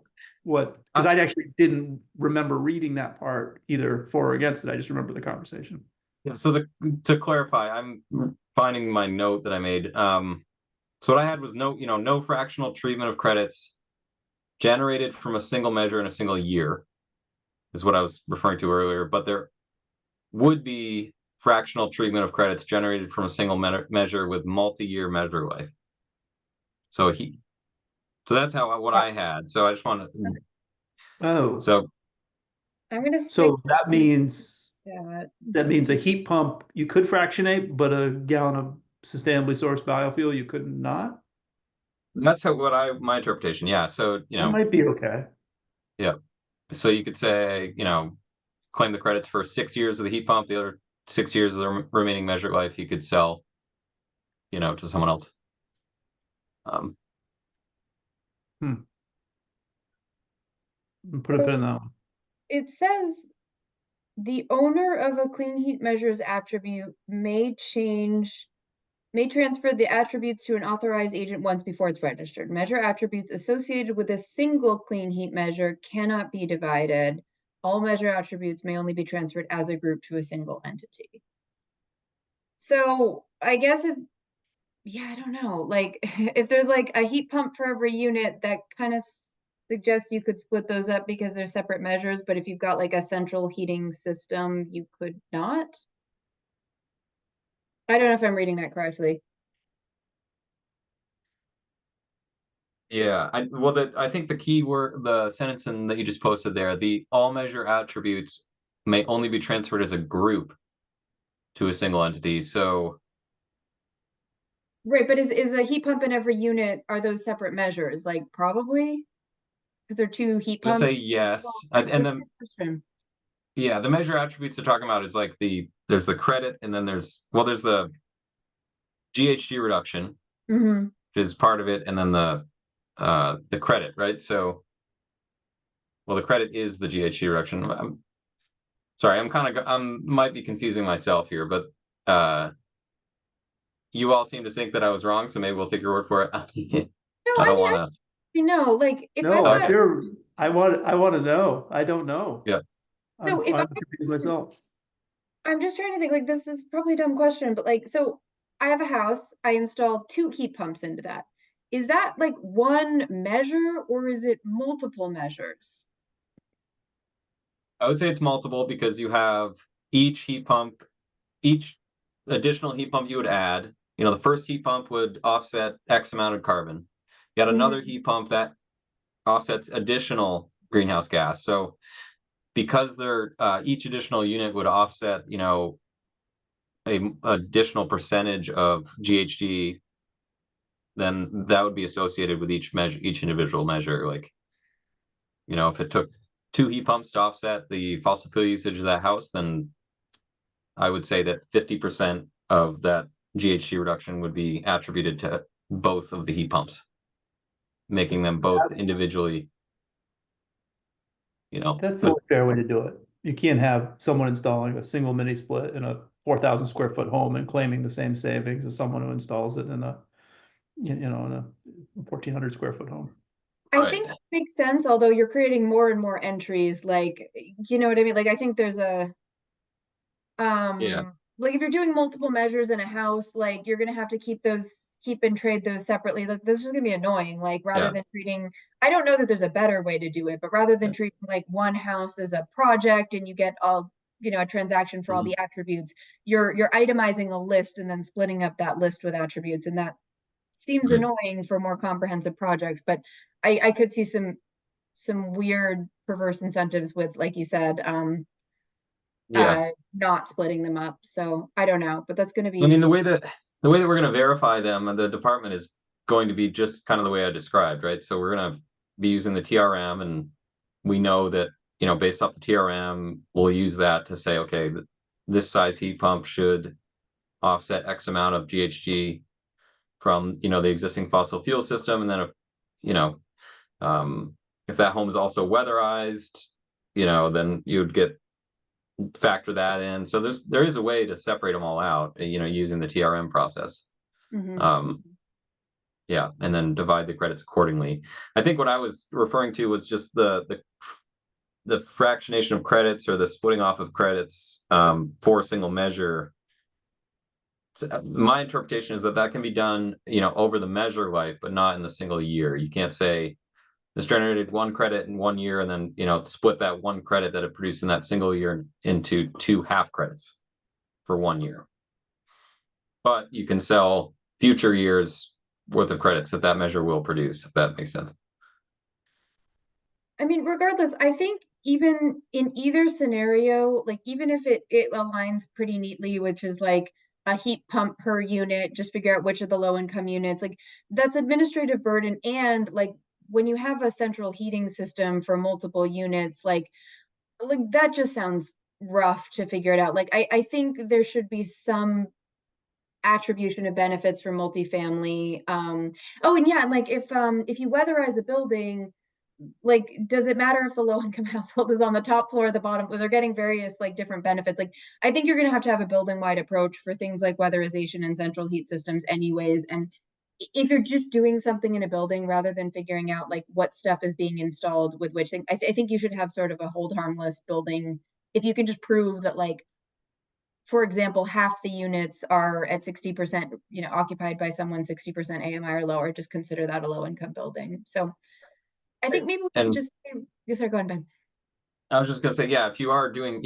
what because I actually didn't remember reading that part either for or against it. I just remember the conversation. Yeah. So to clarify, I'm finding my note that I made. So what I had was no fractional treatment of credits generated from a single measure in a single year is what I was referring to earlier, but there would be fractional treatment of credits generated from a single measure with multi-year measure life. So that's what I had. So I just want to. Oh, so I'm gonna. So that means a heat pump you could fractionate, but a gallon of sustainably sourced biofuel you could not. That's my interpretation. Yeah. So that might be okay. Yeah. So you could say claim the credits for 6 years of the heat pump, the other 6 years of the remaining measured life you could sell, to someone else. Put a pin in that one. It says the owner of a clean heat measures attribute may transfer the attributes to an authorized agent once before it's registered. Measure attributes associated with a single clean heat measure cannot be divided. All measure attributes may only be transferred as a group to a single entity. So I guess I don't know. Like if there's like a heat pump for every unit, that kind of suggests you could split those up because they're separate measures. But if you've got like a central heating system, you could not. I don't know if I'm reading that correctly. Yeah, I think the key word, the sentence that you just posted there, the all measure attributes may only be transferred as a group to a single entity. So Right, but is a heat pump in every unit, are those separate measures? Like probably? Because they're two heat I would say pumps. yes. Well, And then, question. yeah, the measure attributes they're talking about is like there's the credit, and then there's the GHG reduction, Mhm. which is part of it, and then the credit, right? So, well, the credit is the GHG reduction. Sorry, might be confusing myself here, but you all seem to think that I was wrong, so maybe we'll take your word for it. No, I I don't mean, want to. you know, like if I've No, got, I want to know. I don't know. Yeah. so if I'm confused myself. I'm just trying to think, like, this is probably a dumb question, but like, so I have a house, I installed two heat pumps into that. Is that like one measure or is it multiple measures? I would say it's multiple because you have each heat pump, each additional heat pump you would add. The first heat pump would offset X amount of carbon. You had another Mhm. heat pump that offsets additional greenhouse gas. So because they're each additional unit would offset, a additional percentage of GHG, then that would be associated with each individual measure. Like, if it took two heat pumps to offset the fossil fuel usage of that house, then I would say that 50% of that GHG reduction would be attributed to both of the heat pumps, making them both individually, That's the only fair way to do it. You can't have someone installing a single mini split in a 4,000 square foot home and claiming the same savings as someone who installs it in a, in a 1,400 square foot home. I Right. think that makes sense, although you're creating more and more entries, like, you know what I mean? Like, I think there's Yeah. like if you're doing multiple measures in a house, like you're gonna have to keep and trade those separately. Like this is gonna be annoying. Like rather Yeah. than treating, I don't know that there's a better way to do it, but rather than treating like one house as a project and you get all, a transaction for all the attributes, you're itemizing a list and then splitting up that list with attributes. And that seems Right. annoying for more comprehensive projects, but I could see some weird perverse incentives with, like you said, Yeah. not splitting them up. So I don't know, but that's going to I mean, be. the way that we're going to verify them, the department is going to be just kind of the way I described, right? So we're going to be using the TRM, and we know that, based off the TRM, we'll use that to say, okay, this size heat pump should offset X amount of GHG from, the existing fossil fuel system. And then, you know, if that home is also weatherized, then you would factor that in. So there is a way to separate them all out, using the TRM process. Mhm. Yeah, and then divide the credits accordingly. I think what I was referring to was just the fractionation of credits, or the splitting off of credits for a single measure. My interpretation is that can be done, over the measure life, but not in the single year. You can't say this generated one credit in 1 year and then, split that one credit that it produced in that single year into two half credits for 1 year. But you can sell future years worth of credits that measure will produce, if that makes sense. I mean, regardless, I think even in either scenario, like even if it aligns pretty neatly, which is like a heat pump per unit, just figure out which are the low income units, like that's administrative burden. And like when you have a central heating system for multiple units, like that just sounds rough to figure it out. Like I think there should be some attribution of benefits for multifamily. Oh, and yeah, and like if you weatherize a building, like does it matter if the low income household is on the top floor or the bottom? They're getting various like different benefits. Like I think you're going to have a building wide approach for things like weatherization and central heat systems anyways. And if you're just doing something in a building rather than figuring out like what stuff is being installed with which thing, I think you should have sort of a hold harmless building. If you can just prove that, like, for example, half the units are at 60%, occupied by someone 60% AMI or lower, just consider that a low income building. So I think maybe we could And just, yes, sir, go ahead, Ben. I was just going to say, yeah, if you are doing,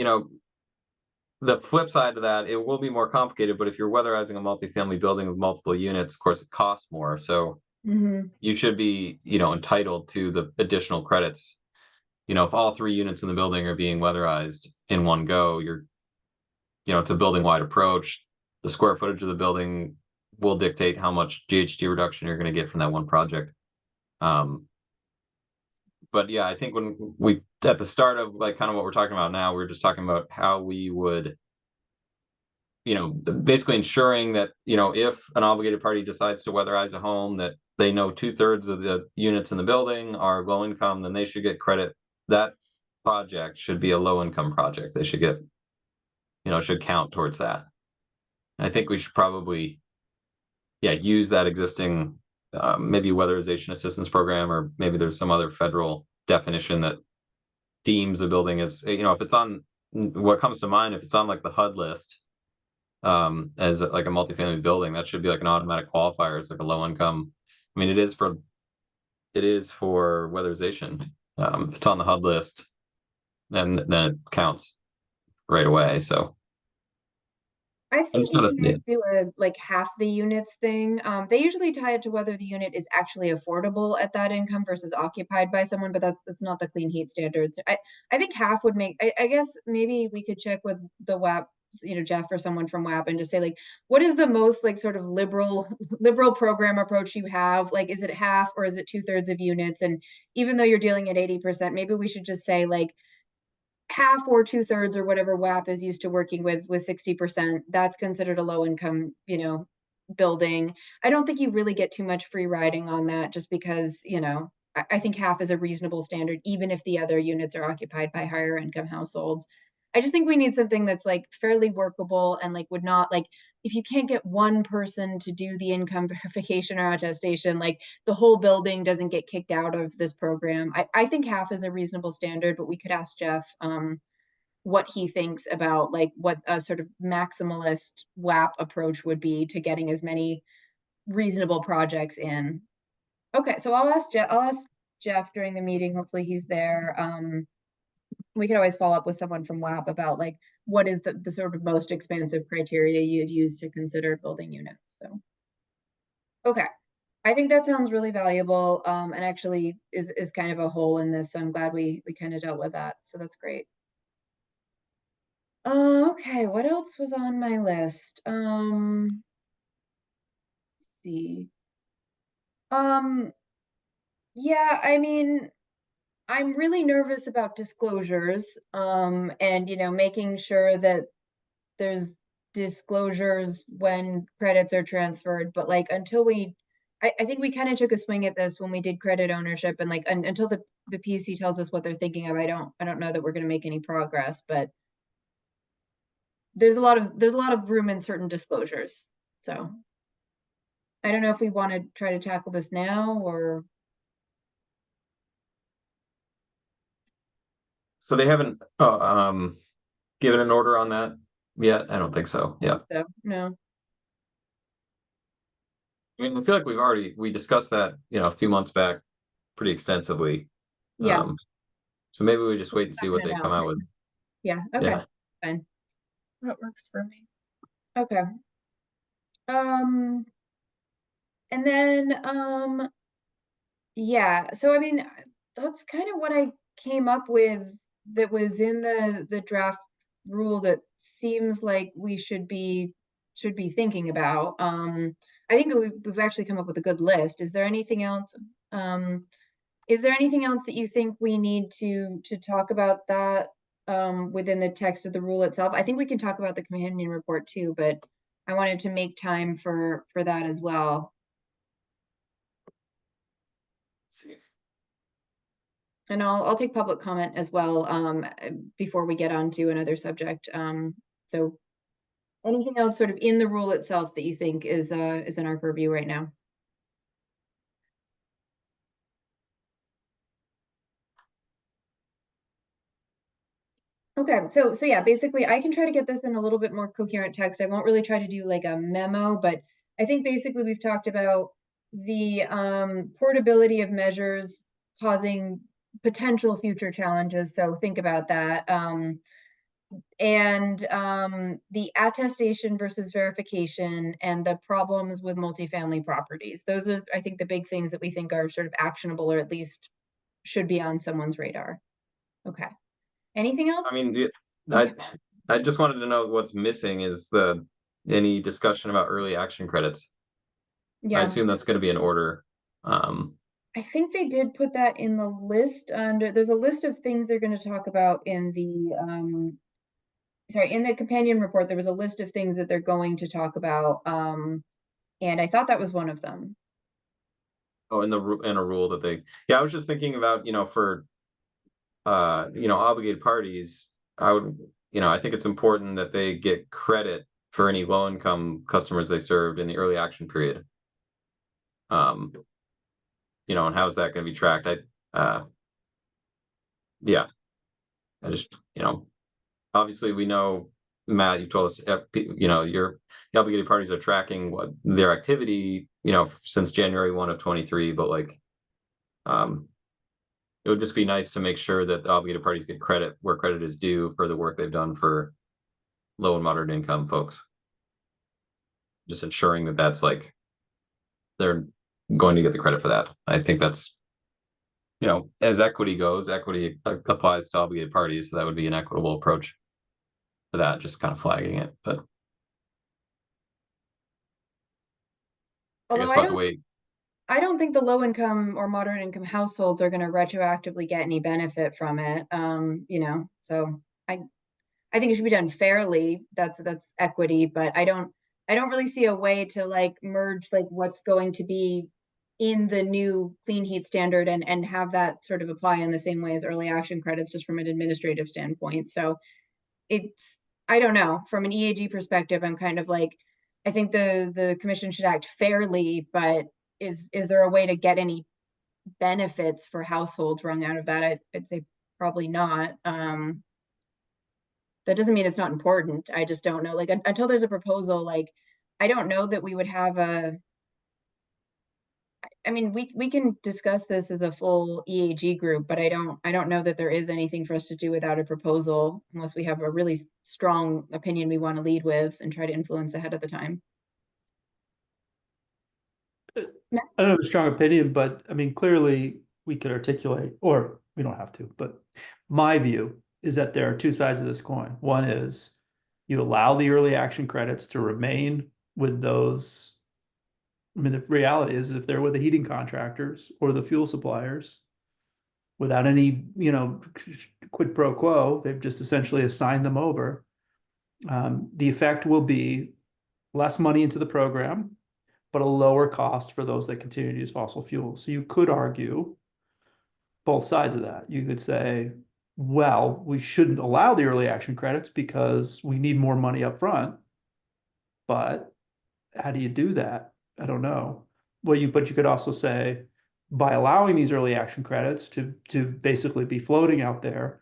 the flip side of that, it will be more complicated. But if you're weatherizing a multifamily building with multiple units, of course, it costs more. So you should be, entitled to the additional credits. If all 3 units in the building are being weatherized in one go, it's a building wide approach. The square footage of the building will dictate how much GHG reduction you're going to get from that one project. But yeah, I think when we, at the start of like kind of what we're talking about now, we're just talking about how we would, basically ensuring that, if an obligated party decides to weatherize a home, that they know 2/3 of the units in the building are low income, then they should get credit. That project should be a low income project. They should get, should count towards that. I think we should probably, use that existing maybe weatherization assistance program, or maybe there's some other federal definition that deems a building as, if it's on, what comes to mind, if it's on like the HUD list as like a multifamily building, that should be like an automatic qualifier. It's like a low income. I mean, it is for weatherization. If it's on the HUD list, then it counts right away. So I've seen it's not EPA do a like half the units thing. They usually tie it to whether the unit is actually affordable at that income versus occupied by someone, but that's not the clean heat standards. I think half would make, I guess maybe we could check with the WAP, Jeff or someone from WAP, and just say like, what is the most like sort of liberal program approach you have? Like, is it half or is it 2/3 of units? And even though you're dealing at 80%, maybe we should just say like, half or 2/3 or whatever WAP is used to working with 60%, that's considered a low income, building. I don't think you really get too much free riding on that, just because, I think half is a reasonable standard, even if the other units are occupied by higher income households. I just think we need something that's like fairly workable and like would not like, if you can't get one person to do the income verification or attestation, like the whole building doesn't get kicked out of this program. I think half is a reasonable standard, but we could ask Jeff what he thinks about like what a sort of maximalist WAP approach would be to getting as many reasonable projects in. Okay, so I'll ask Jeff during the meeting. Hopefully he's there. We could always follow up with someone from WAP about like what is the sort of most expansive criteria you'd use to consider building units. So, okay, I think that sounds really valuable, and actually is kind of a hole in this. So I'm glad we kind of dealt with that. So that's great. Okay, what else was on my list? Let's see. Yeah, I mean, I'm really nervous about disclosures, and making sure that there's disclosures when credits are transferred, but like until I think we kind of took a swing at this when we did credit ownership, and like until the PUC tells us what they're thinking of, I don't know that we're going to make any progress, but there's a lot of room in certain disclosures. So I don't know if we want to try to tackle this now or. So they haven't given an order on that yet? I don't think so. Yeah. So no. I mean, I feel like we discussed that, a few months back pretty extensively. Yeah. So maybe we just wait and see what they come out with. Yeah. Okay. Yeah. Fine. That works for me. Okay. And then, yeah, so I mean, that's kind of what I came up with that was in the draft rule that seems like we should be thinking about. I think that we've actually come up with a good list. Is there anything else? Is there anything else that you think we need to talk about that within the text of the rule itself? I think we can talk about the companion report too, but I wanted to make time for that as well. Let's see. And I'll take public comment as well before we get on to another subject. So anything else sort of in the rule itself that you think is in our purview right now? Okay, so yeah, basically I can try to get this in a little bit more coherent text. I won't really try to do like a memo, but I think basically we've talked about the portability of measures causing potential future challenges. So think about that. And the attestation versus verification and the problems with multifamily properties. Those are, I think, the big things that we think are sort of actionable, or at least should be on someone's radar. Okay. Anything else? I mean, I just wanted to know what's missing is any discussion about early action credits. Yeah, assume that's going to be an order. I think they did put that in the list under, there's a list of things they're going to talk about in the, sorry, in the companion report, there was a list of things that they're going to talk about. And I thought that was one of them. Oh, in a rule that they, yeah, I was just thinking about, for, obligated parties, I would, I think it's important that they get credit for any low income customers they served in the early action period. And how's that going to be tracked? Yeah, I just, obviously we know, Matt, you've told us, the obligated parties are tracking what their activity, since January 1 of 23, but like, it would just be nice to make sure that the obligated parties get credit where credit is due for the work they've done for low and moderate income folks. Just ensuring that that's like, they're going to get the credit for that. I think that's, as equity goes, equity applies to obligated parties, so that would be an equitable approach to that, just kind of flagging it. But I Although guess we'll have to wait. I don't think the low income or moderate income households are going to retroactively get any benefit from it. So I think it should be done fairly. That's equity, but I don't really see a way to like merge like what's going to be in the new clean heat standard and have that sort of apply in the same way as early action credits, just from an administrative standpoint. So I don't know, from an EAG perspective, I'm kind of like, I think the commission should act fairly, but is there a way to get any benefits for households rung out of that? I'd say probably not. That doesn't mean it's not important. I just don't know, like, until there's a proposal, like, I don't know that we would have I mean, we can discuss this as a full EAG group, but I don't know that there is anything for us to do without a proposal, unless we have a really strong opinion we want to lead with and try to influence ahead of the time. I don't have a strong opinion, but I mean, clearly we could articulate, or we don't have to, but my view is that there are two sides of this coin. One is you allow the early action credits to remain with those. I mean, the reality is if they're with the heating contractors or the fuel suppliers, without any, quid pro quo, they've just essentially assigned them over. The effect will be less money into the program, but a lower cost for those that continue to use fossil fuels. So you could argue both sides of that. You could say, well, we shouldn't allow the early action credits because we need more money up front. But how do you do that? I don't know. But you could also say, by allowing these early action credits to basically be floating out there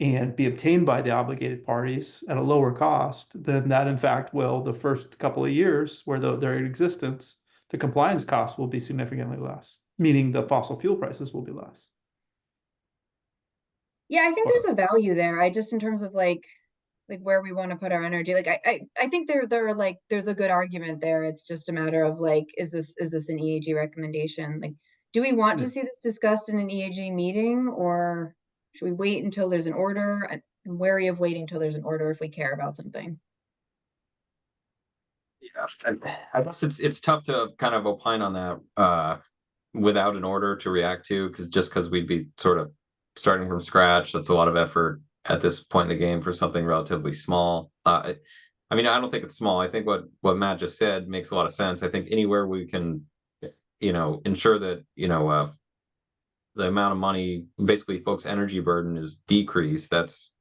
and be obtained by the obligated parties at a lower cost, then that in fact will, the first couple of years where they're in existence, the compliance costs will be significantly less, meaning the fossil fuel prices will be less. Yeah, I think there's a value there. I just, in terms of like where we want to put our energy, like I think there are like, there's a good argument there. It's just a matter of like, is this an EAG recommendation? Like, do we want to see this discussed in an EAG meeting, or should we wait until there's an order? I'm wary of waiting until there's an order if we care about something. Yeah, I guess it's tough to kind of opine on that without an order to react to, because we'd be sort of starting from scratch. That's a lot of effort at this point in the game for something relatively small. I mean, I don't think it's small. I think what Matt just said makes a lot of sense. I think anywhere we can, ensure that, the amount of money, basically folks' energy burden is decreased, that's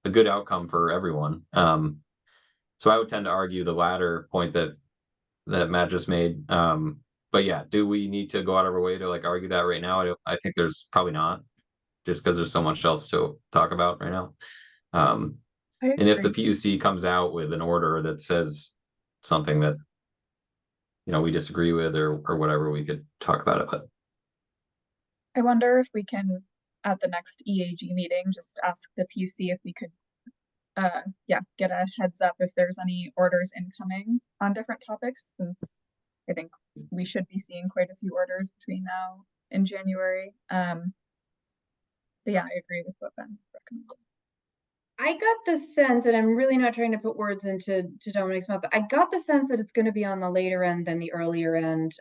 a good outcome for everyone. So I would tend to argue the latter point that Matt just made. But yeah, do we need to go out of our way to like argue that right now? I think there's probably not, just because there's so much else to talk about right now. And if the PUC comes out with an order that says something that we disagree with or whatever, we could talk about it. But I wonder if we can, at the next EAG meeting, just ask the PUC if we could get a heads up if there's any orders incoming on different topics, since I think we should be seeing quite a few orders between now and January. But yeah, I agree with what Ben recommended. I got the sense, and I'm really not trying to put words into Dominic's mouth, but I got the sense that it's going to be on the later end than the earlier end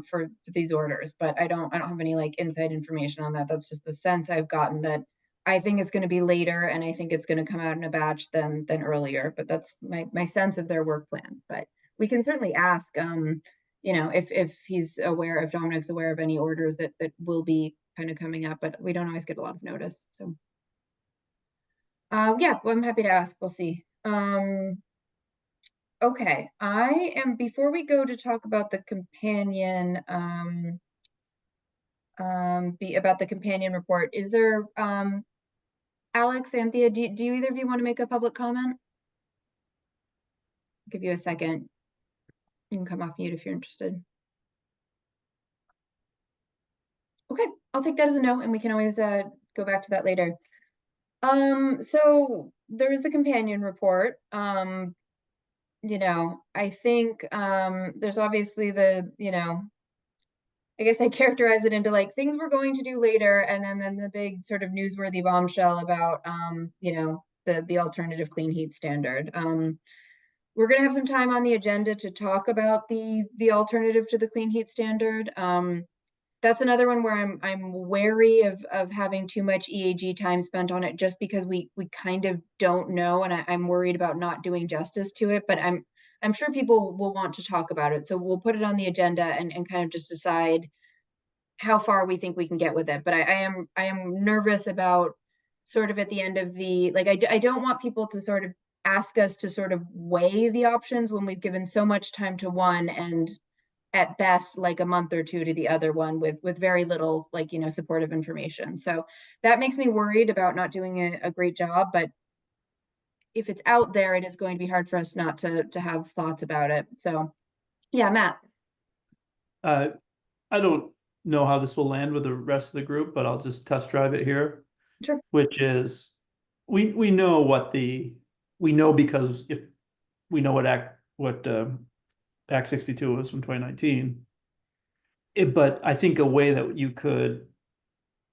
for these orders. But I don't have any like inside information on that. That's just the sense I've gotten, that I think it's going to be later, and I think it's going to come out in a batch than earlier. But that's my sense of their work plan. But we can certainly ask, you know, if he's aware, if Dominic's aware of any orders that will be kind of coming up. But we don't always get a lot of notice, so. Yeah, well, I'm happy to ask. We'll see. Okay, before we go to talk about the companion, about the companion report, is there, Alex, Anthea, do you either of you want to make a public comment? I'll give you a second. You can come off mute if you're interested. Okay, I'll take that as a no, and we can always go back to that later. So there is the companion report. You know, I think there's obviously the, you know, I guess I characterize it into like things we're going to do later, and then the big sort of newsworthy bombshell about you know, the alternative clean heat standard. We're going to have some time on the agenda to talk about the alternative to the clean heat standard. That's another one where I'm wary of having too much EAG time spent on it, just because we kind of don't know, and I'm worried about not doing justice to it. But I'm sure people will want to talk about it, so we'll put it on the agenda and kind of just decide how far we think we can get with it. But I am nervous about sort of at the end of the, like, I don't want people to sort of ask us to sort of weigh the options when we've given so much time to one, and at best like a month or two to the other one with very little, like, you know, supportive information. So that makes me worried about not doing a great job. But if it's out there, it is going to be hard for us not to have thoughts about it. So yeah, Matt. I don't know how this will land with the rest of the group, but I'll just test drive it here. Sure. Which is, we know because if we know what Act 62 was from 2019. But I think a way that you could,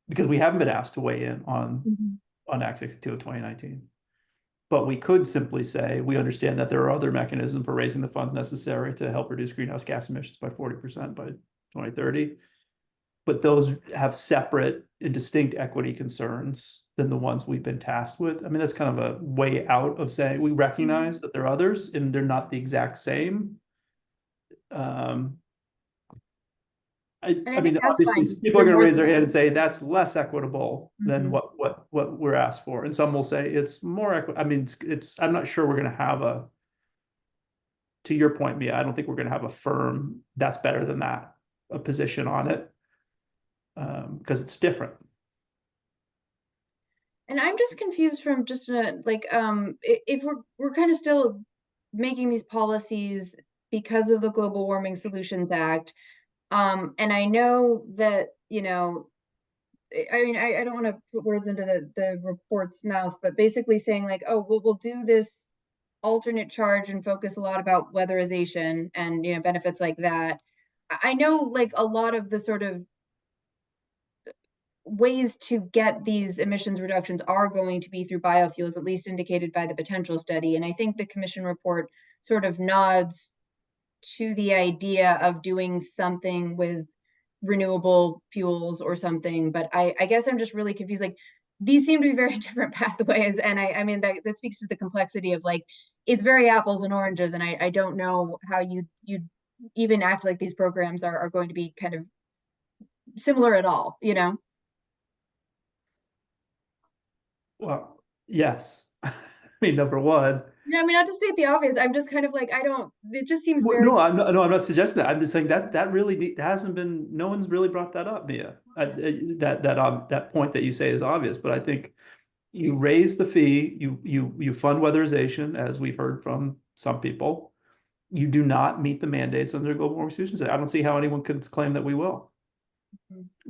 because we haven't been asked to weigh in on Act 62 of 2019, but we could simply say, we understand that there are other mechanisms for raising the funds necessary to help reduce greenhouse gas emissions by 40% by 2030. But those have separate and distinct equity concerns than the ones we've been tasked with. I mean, that's kind of a way out of saying we recognize that there are others and they're not the exact same. I mean, obviously, people are going to raise their hand and say that's less equitable than what we're asked for, and some will say it's more equitable. I mean, I'm not sure we're going to have a. To your point, Mia, I don't think we're going to have a firm that's better than that a position on it, because it's different. And I'm just confused from just like if we're kind of still making these policies because of the Global Warming Solutions Act. And I know that, you know, I mean, I don't want to put words into the report's mouth, but basically saying like, oh, we'll do this alternate charge and focus a lot about weatherization and, you know, benefits like that. I know like a lot of the sort of ways to get these emissions reductions are going to be through biofuels, at least indicated by the potential study. And I think the commission report sort of nods to the idea of doing something with renewable fuels or something. But I guess I'm just really confused. Like, these seem to be very different pathways. And I mean, that speaks to the complexity of like, it's very apples and oranges. And I don't know how you even act like these programs are going to be kind of similar at all, you know? Well, yes. I mean, number one. Yeah, I mean, not to state the obvious. I'm just kind of like, it just seems very. No, I'm not suggesting that. I'm just saying that really hasn't been. No one's really brought that up, Mia. That point that you say is obvious, but I think you raise the fee, you fund weatherization, as we've heard from some people. You do not meet the mandates under Global Warming Solutions. I don't see how anyone could claim that we will.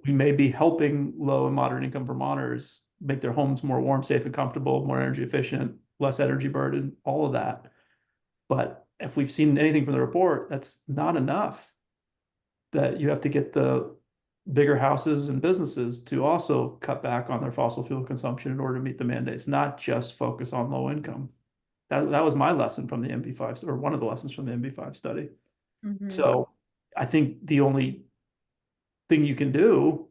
We may be helping low and moderate income Vermonters make their homes more warm, safe, and comfortable, more energy efficient, less energy burden, all of that. But if we've seen anything from the report, that's not enough. That you have to get the bigger houses and businesses to also cut back on their fossil fuel consumption in order to meet the mandates, not just focus on low income. That was my lesson from the MB5, or one of the lessons from the MB5 study. So I think the only thing you can do,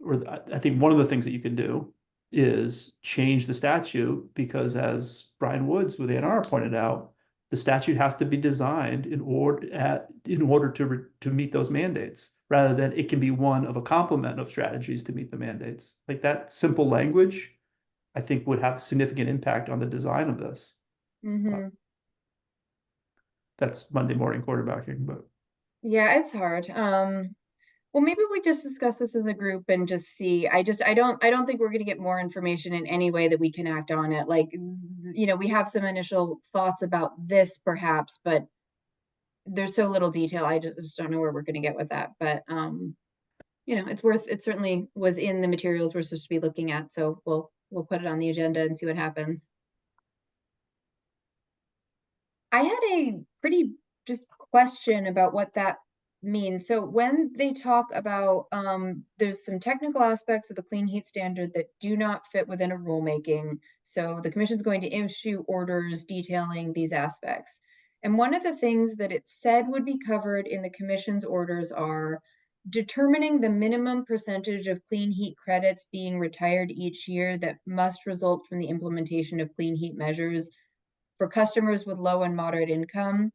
or I think one of the things that you can do, is change the statute, because as Brian Woods with ANR pointed out, the statute has to be designed in order to meet those mandates, rather than it can be one of a complement of strategies to meet the mandates. Like that simple language, I think would have significant impact on the design of this. That's Monday morning quarterbacking, but Yeah, it's hard. Well, maybe we just discuss this as a group and just see. I don't think we're going to get more information in any way that we can act on it. Like, we have some initial thoughts about this perhaps, but there's so little detail. I just don't know where we're going to get with that. But it certainly was in the materials we're supposed to be looking at. So we'll put it on the agenda and see what happens. I had a pretty just question about what that means. So when they talk about there's some technical aspects of the clean heat standard that do not fit within a rulemaking. So the commission's going to issue orders detailing these aspects. And one of the things that it said would be covered in the commission's orders are determining the minimum percentage of clean heat credits being retired each year that must result from the implementation of clean heat measures for customers with low and moderate income.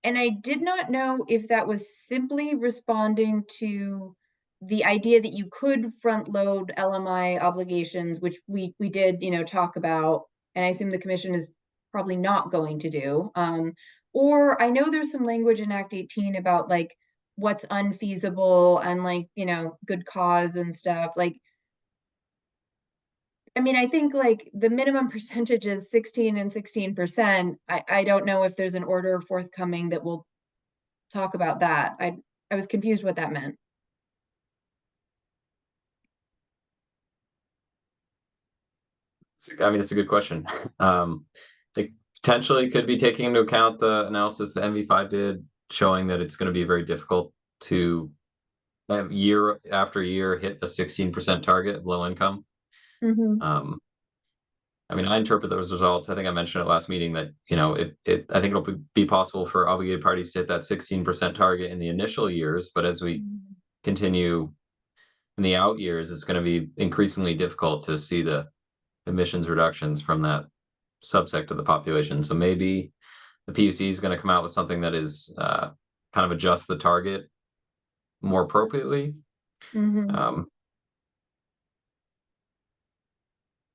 And I did not know if that was simply responding to the idea that you could front load LMI obligations, which we did, talk about, and I assume the commission is probably not going to do. Or I know there's some language in Act 18 about like what's unfeasible and like, good cause and stuff. Like, I mean, I think like the minimum percentage is 16 and 16%. I don't know if there's an order forthcoming that will talk about that. I was confused what that meant. I mean, it's a good question. They potentially could be taking into account the analysis the MV5 did, showing that it's going to be very difficult to year after year hit the 16% target of low income. I mean, I interpret those results. I think I mentioned it last meeting that, I think it'll be possible for obligated parties to hit that 16% target in the initial years, but as we continue in the out years, it's going to be increasingly difficult to see the emissions reductions from that subsect of the population. So maybe the PUC is going to come out with something that is kind of adjust the target more appropriately.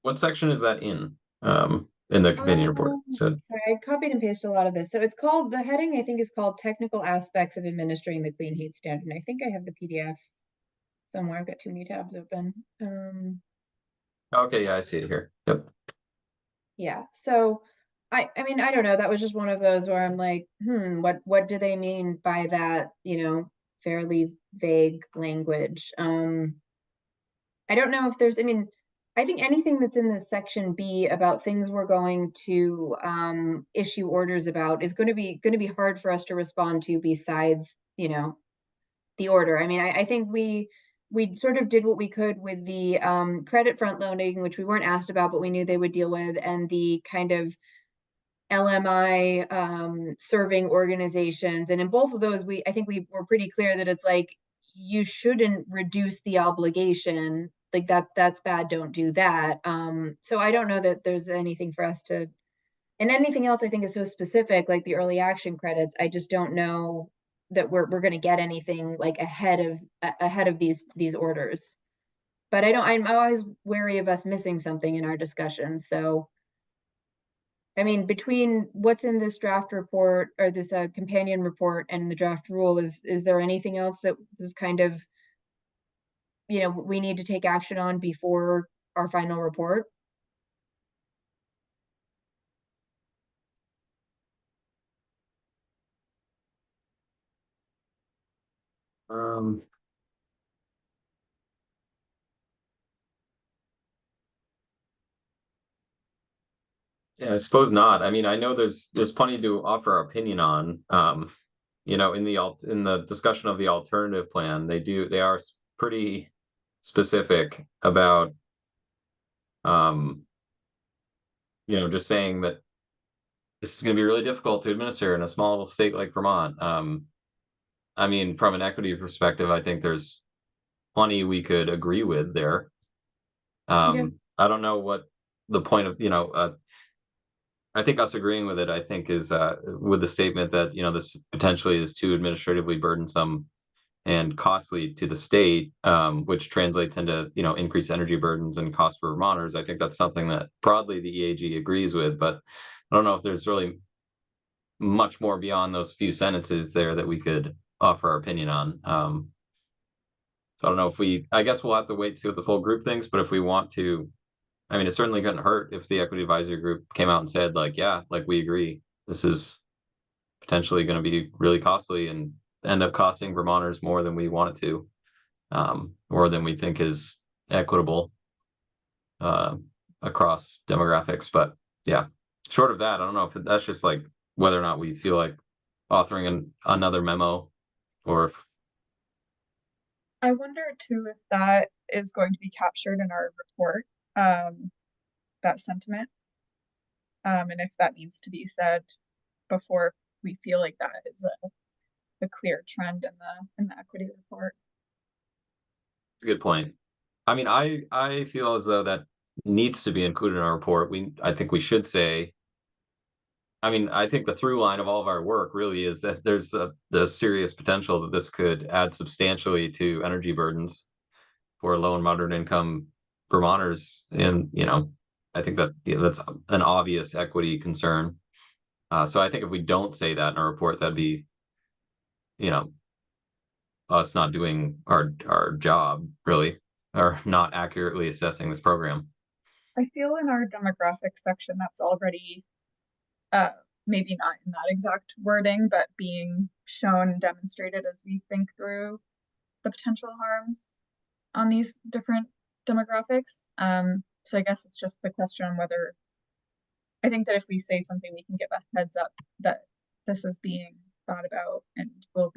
What section is that in the companion report? So sorry, I copied and pasted a lot of this. So it's called, the heading I think is called Technical Aspects of Administering the Clean Heat Standard. And I think I have the PDF somewhere. I've got too many tabs open. okay, yeah, I see it here. Yep. Yeah. So I mean, I don't know. That was just one of those where I'm like, what do they mean by that, fairly vague language? I don't know if there's, I think anything that's in this section B about things we're going to issue orders about is going to be hard for us to respond to besides, the order. I mean, I think we sort of did what we could with the credit front loading, which we weren't asked about, but we knew they would deal with, and the kind of LMI serving organizations. And in both of those, I think we were pretty clear that it's like, you shouldn't reduce the obligation. Like that's bad, don't do that. So I don't know that there's anything for us to, and anything else I think is so specific, like the early action credits, I just don't know that we're going to get anything like ahead of these orders. But I'm always wary of us missing something in our discussion. So I mean, between what's in this draft report or this companion report and the draft rule, is there anything else that is kind of, we need to take action on before our final report? Yeah, I suppose not. I mean, I know there's plenty to offer our opinion on. in the discussion of the alternative plan, they are pretty specific about, just saying that this is going to be really difficult to administer in a small state like Vermont. I mean, from an equity perspective, I think there's plenty we could agree with there. I don't know what the point of, I think us agreeing with it, I think, is with the statement that, this potentially is too administratively burdensome and costly to the state, which translates into, increased energy burdens and costs for Vermonters. I think that's something that broadly the EAG agrees with, but I don't know if there's really much more beyond those few sentences there that we could offer our opinion on. So I don't know if I guess we'll have to wait to see what the full group thinks, but if we want to, I mean, it certainly couldn't hurt if the equity advisory group came out and said, like, yeah, like, we agree, this is potentially going to be really costly and end up costing Vermonters more than we want it to, or than we think is equitable across demographics. But yeah, short of that, I don't know if that's just like whether or not we feel like authoring another memo, or if I wonder too if that is going to be captured in our report, that sentiment, and if that needs to be said before we feel like that is a clear trend in the equity report. It's a good point. I mean, I feel as though that needs to be included in our report. I think we should say, I mean, I think the through line of all of our work really is that there's the serious potential that this could add substantially to energy burdens for low and moderate income Vermonters. And, I think that that's an obvious equity concern. So I think if we don't say that in our report, that'd be, us not doing our job, really, or not accurately assessing this program. I feel in our demographics section that's already, maybe not in that exact wording, but being shown and demonstrated as we think through the potential harms on these different demographics. So I guess it's just the question on whether, I think that if we say something, we can give a heads up that this is being thought about, and we'll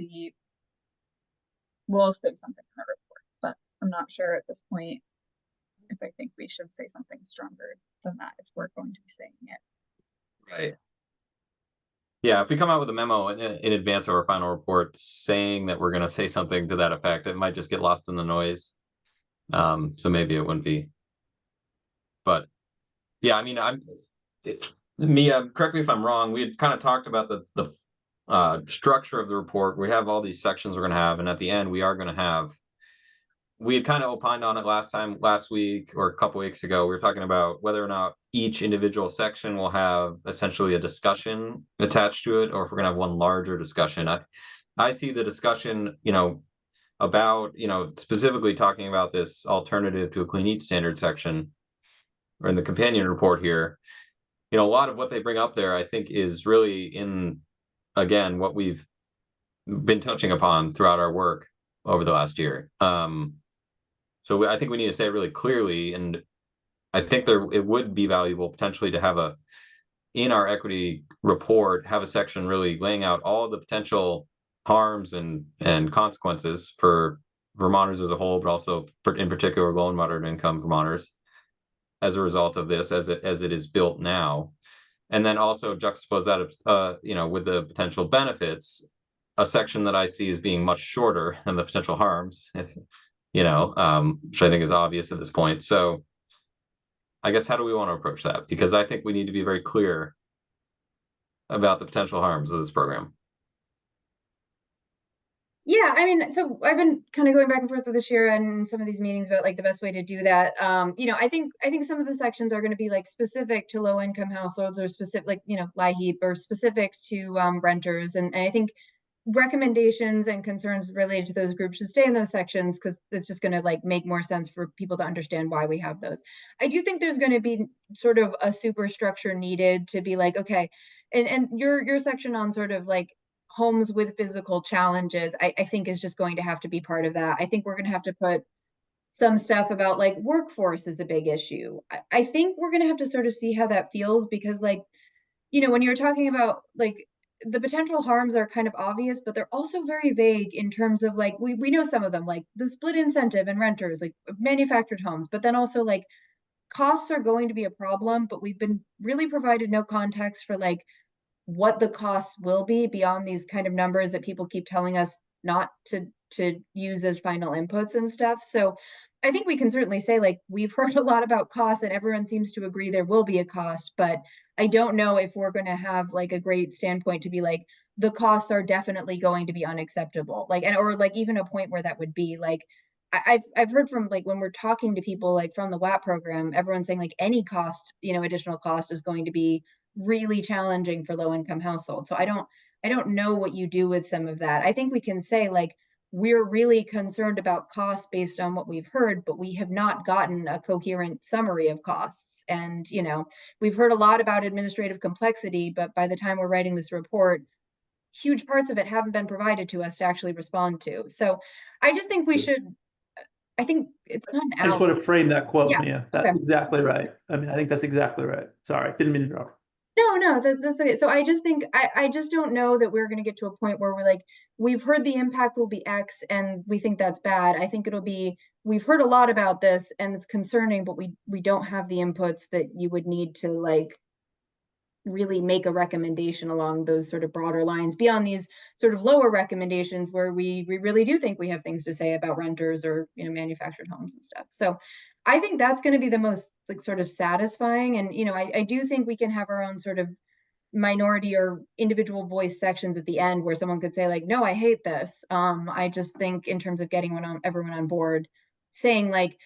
say something in our report, but I'm not sure at this point if I think we should say something stronger than that if we're going to be saying it. Right. Yeah, if we come out with a memo in advance of our final report saying that we're going to say something to that effect, it might just get lost in the noise. So maybe it wouldn't be. But yeah, I mean, Mia, correct me if I'm wrong. We had kind of talked about the structure of the report. We have all these sections we're going to have, and at the end, we are going to have. We had kind of opined on it last week or a couple weeks ago. We were talking about whether or not each individual section will have essentially a discussion attached to it, or if we're going to have one larger discussion. I see the discussion, about, specifically talking about this alternative to a clean heat standard section, or in the companion report here. A lot of what they bring up there, I think, is really in, again, what we've been touching upon throughout our work over the last year. So I think we need to say it really clearly, and I think it would be valuable potentially to have in our equity report, have a section really laying out all the potential harms and consequences for Vermonters as a whole, but also in particular low and moderate income Vermonters as a result of this, as it is built now. And then also juxtapose that, with the potential benefits, a section that I see as being much shorter than the potential harms, which I think is obvious at this point. So I guess, how do we want to approach that? Because I think we need to be very clear about the potential harms of this program. Yeah, I mean, so I've been kind of going back and forth with this year and some of these meetings about like the best way to do that. I think some of the sections are going to be like specific to low income households, or specific, like, LIHEAP, or specific to renters. And I think recommendations and concerns related to those groups should stay in those sections, because it's just going to like make more sense for people to understand why we have those. I do think there's going to be sort of a superstructure needed to be like, okay, and your section on sort of like homes with physical challenges, I think is just going to have to be part of that. I think we're going to have to put some stuff about like workforce is a big issue. I think we're going to have to sort of see how that feels, because like, when you're talking about like the potential harms are kind of obvious, but they're also very vague in terms of like, we know some of them, like the split incentive and renters, like manufactured homes, but then also like costs are going to be a problem, but we've been really provided no context for like what the costs will be beyond these kind of numbers that people keep telling us not to use as final inputs and stuff. So I think we can certainly say like we've heard a lot about costs and everyone seems to agree there will be a cost, but I don't know if we're going to have like a great standpoint to be like the costs are definitely going to be unacceptable. Like, and or like even a point where that would be like I've heard from like when we're talking to people like from the WAP program, everyone's saying like any cost, additional cost is going to be really challenging for low income households. So I don't know what you do with some of that. I think we can say like we're really concerned about costs based on what we've heard, but we have not gotten a coherent summary of costs. And, we've heard a lot about administrative complexity, but by the time we're writing this report, huge parts of it haven't been provided to us to actually respond to. So I just think I think it's not an I just out. want to frame that quote, Yeah. Mia. That's Okay. exactly right. I mean, I think that's exactly right. Sorry, didn't mean to interrupt. No, that's okay. So I just think I just don't know that we're going to get to a point where we're like, we've heard the impact will be X and we think that's bad. I think it'll be, we've heard a lot about this and it's concerning, but we don't have the inputs that you would need to like really make a recommendation along those sort of broader lines beyond these sort of lower recommendations where we really do think we have things to say about renters or manufactured homes and stuff. So I think that's going to be the most like sort of satisfying. And I do think we can have our own sort of minority or individual voice sections at the end where someone could say like, no, I hate this. I just think in terms of getting everyone on board, saying like,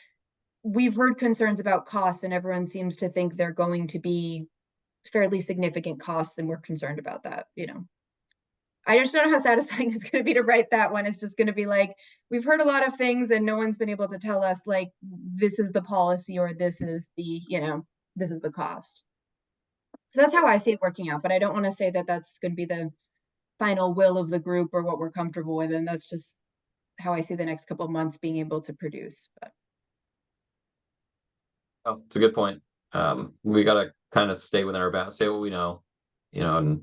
we've heard concerns about costs and everyone seems to think they're going to be fairly significant costs and we're concerned about that. I just don't know how satisfying it's going to be to write that one. It's just going to be like, we've heard a lot of things and no one's been able to tell us like, this is the policy or this is the, this is the cost. So that's how I see it working out, but I don't want to say that that's going to be the final will of the group or what we're comfortable with. And that's just how I see the next couple of months being able to produce. But Oh, it's a good point. We got to kind of stay within our bounds, say what we know, and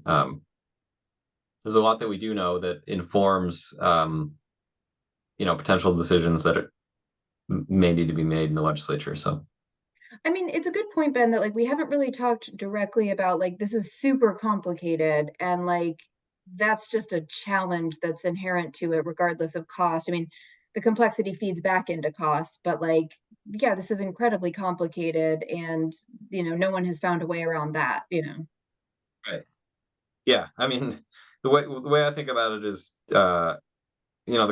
there's a lot that we do know that informs, potential decisions that may need to be made in the legislature. So, I mean, it's a good point, Ben, that like we haven't really talked directly about like this is super complicated and like that's just a challenge that's inherent to it, regardless of cost. I mean, the complexity feeds back into cost, but like, yeah, this is incredibly complicated and no one has found a way around that. right. Yeah, I mean, the way I think about it is, the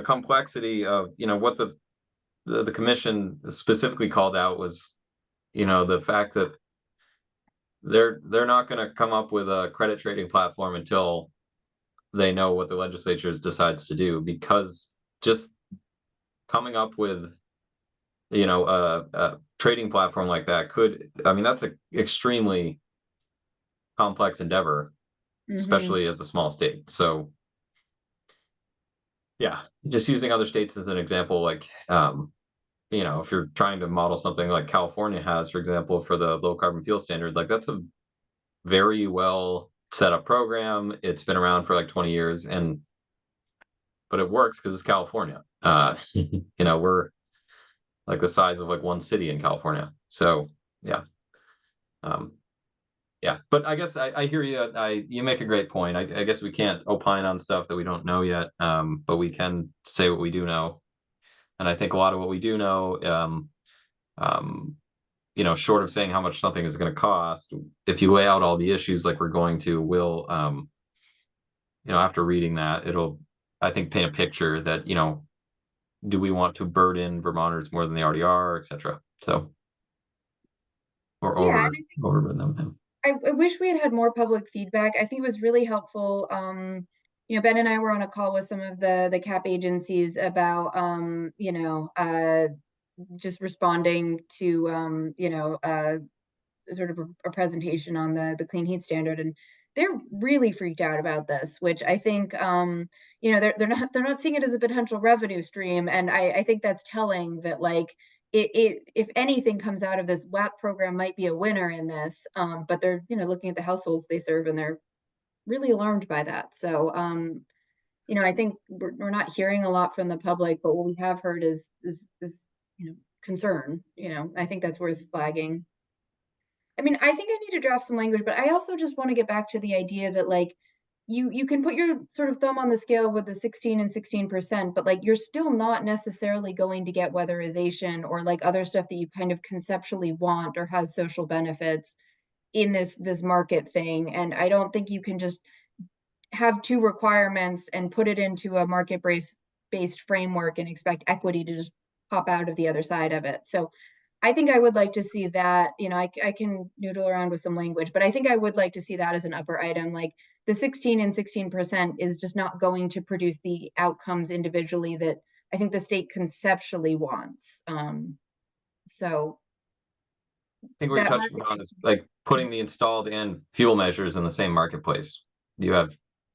complexity of, what the commission specifically called out was, the fact that they're not going to come up with a credit trading platform until they know what the legislature decides to do, because just coming up with a trading platform like that that's an extremely complex endeavor, especially as a small state. So yeah, just using other states as an example, like if you're trying to model something like California has, for example, for the low carbon fuel standard, like that's a very well set up program. It's been around for like 20 years but it works because it's California. We're like the size of like one city in California. So yeah. Yeah, but I guess I hear you. You make a great point. I guess we can't opine on stuff that we don't know yet, but we can say what we do know. And I think a lot of what we do know, short of saying how much something is going to cost, if you lay out all the issues like we're going to, will, after reading that, it'll, I think, paint a picture that, do we want to burden Vermonters more than they already are, et cetera. So, or Yeah, overburden them. I wish we had had more public feedback. I think it was really helpful. Ben and I were on a call with some of the CAP agencies about, just responding to, sort of a presentation on the clean heat standard, and they're really freaked out about this, which I think, they're not seeing it as a potential revenue stream, and I think that's telling that like it if anything comes out of this, WAP program might be a winner in this, but they're looking at the households they serve and they're really alarmed by that. So, you know, I think we're not hearing a lot from the public, but what we have heard is you know, concern. You know, I think that's worth flagging. I mean, I think I need to draft some language, but I also just want to get back to the idea that like you can put your sort of thumb on the scale with the 16 and 16%, but like you're still not necessarily going to get weatherization or like other stuff that you kind of conceptually want or has social benefits in this market thing. And I don't think you can just have two requirements and put it into a market based framework and expect equity to just pop out of the other side of it. So I think I would like to see that, you know, I can noodle around with some language, but I think I would like to see that as an upper item. Like the 16 and 16% is just not going to produce the outcomes individually that I think the state conceptually wants. So I think what you're that touching market, on is like putting the installed and fuel measures in the same marketplace. You have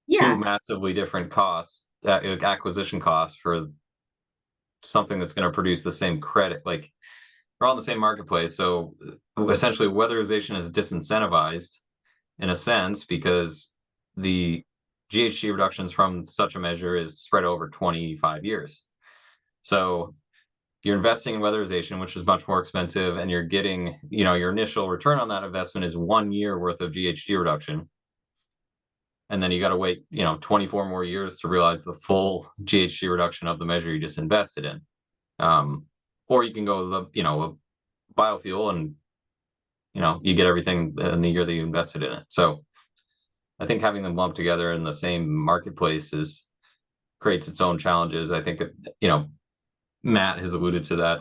yeah, two massively different costs, acquisition costs for something that's going to produce the same credit. Like we're all in the same marketplace. So essentially, weatherization is disincentivized in a sense because the GHG reductions from such a measure is spread over 25 years. So you're investing in weatherization, which is much more expensive, and you're getting, you know, your initial return on that investment is 1 year worth of GHG reduction. And then you got to wait, you know, 24 more years to realize the full GHG reduction of the measure you just invested in. Or you can go the, you know, biofuel and, you know, you get everything in the year that you invested in it. So I think having them lumped together in the same marketplace creates its own challenges. I think, you know, Matt has alluded to that,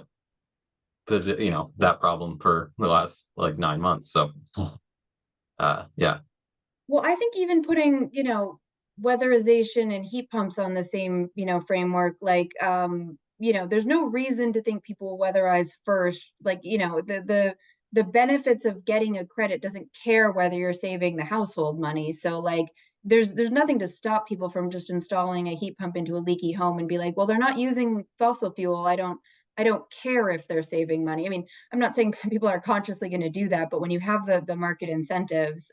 you know, that problem for the last like 9 months. So, yeah. well, I think even putting, you know, weatherization and heat pumps on the same, you know, framework, like, you know, there's no reason to think people will weatherize first. Like, you know, the benefits of getting a credit doesn't care whether you're saving the household money. So like there's nothing to stop people from just installing a heat pump into a leaky home and be like, well, they're not using fossil fuel. I don't care if they're saving money. I mean, I'm not saying people are consciously going to do that, but when you have the market incentives,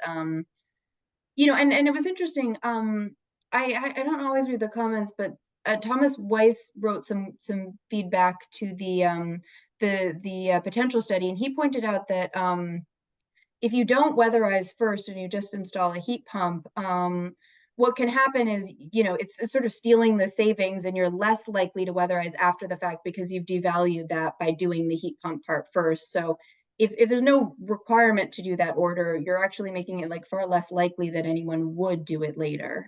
you know, and it was interesting. I don't always read the comments, but Thomas Weiss wrote some feedback to the potential study, and he pointed out that if you don't weatherize first and you just install a heat pump, what can happen is, you know, it's sort of stealing the savings, and you're less likely to weatherize after the fact because you've devalued that by doing the heat pump part first. So if there's no requirement to do that order, you're actually making it like far less likely that anyone would do it later.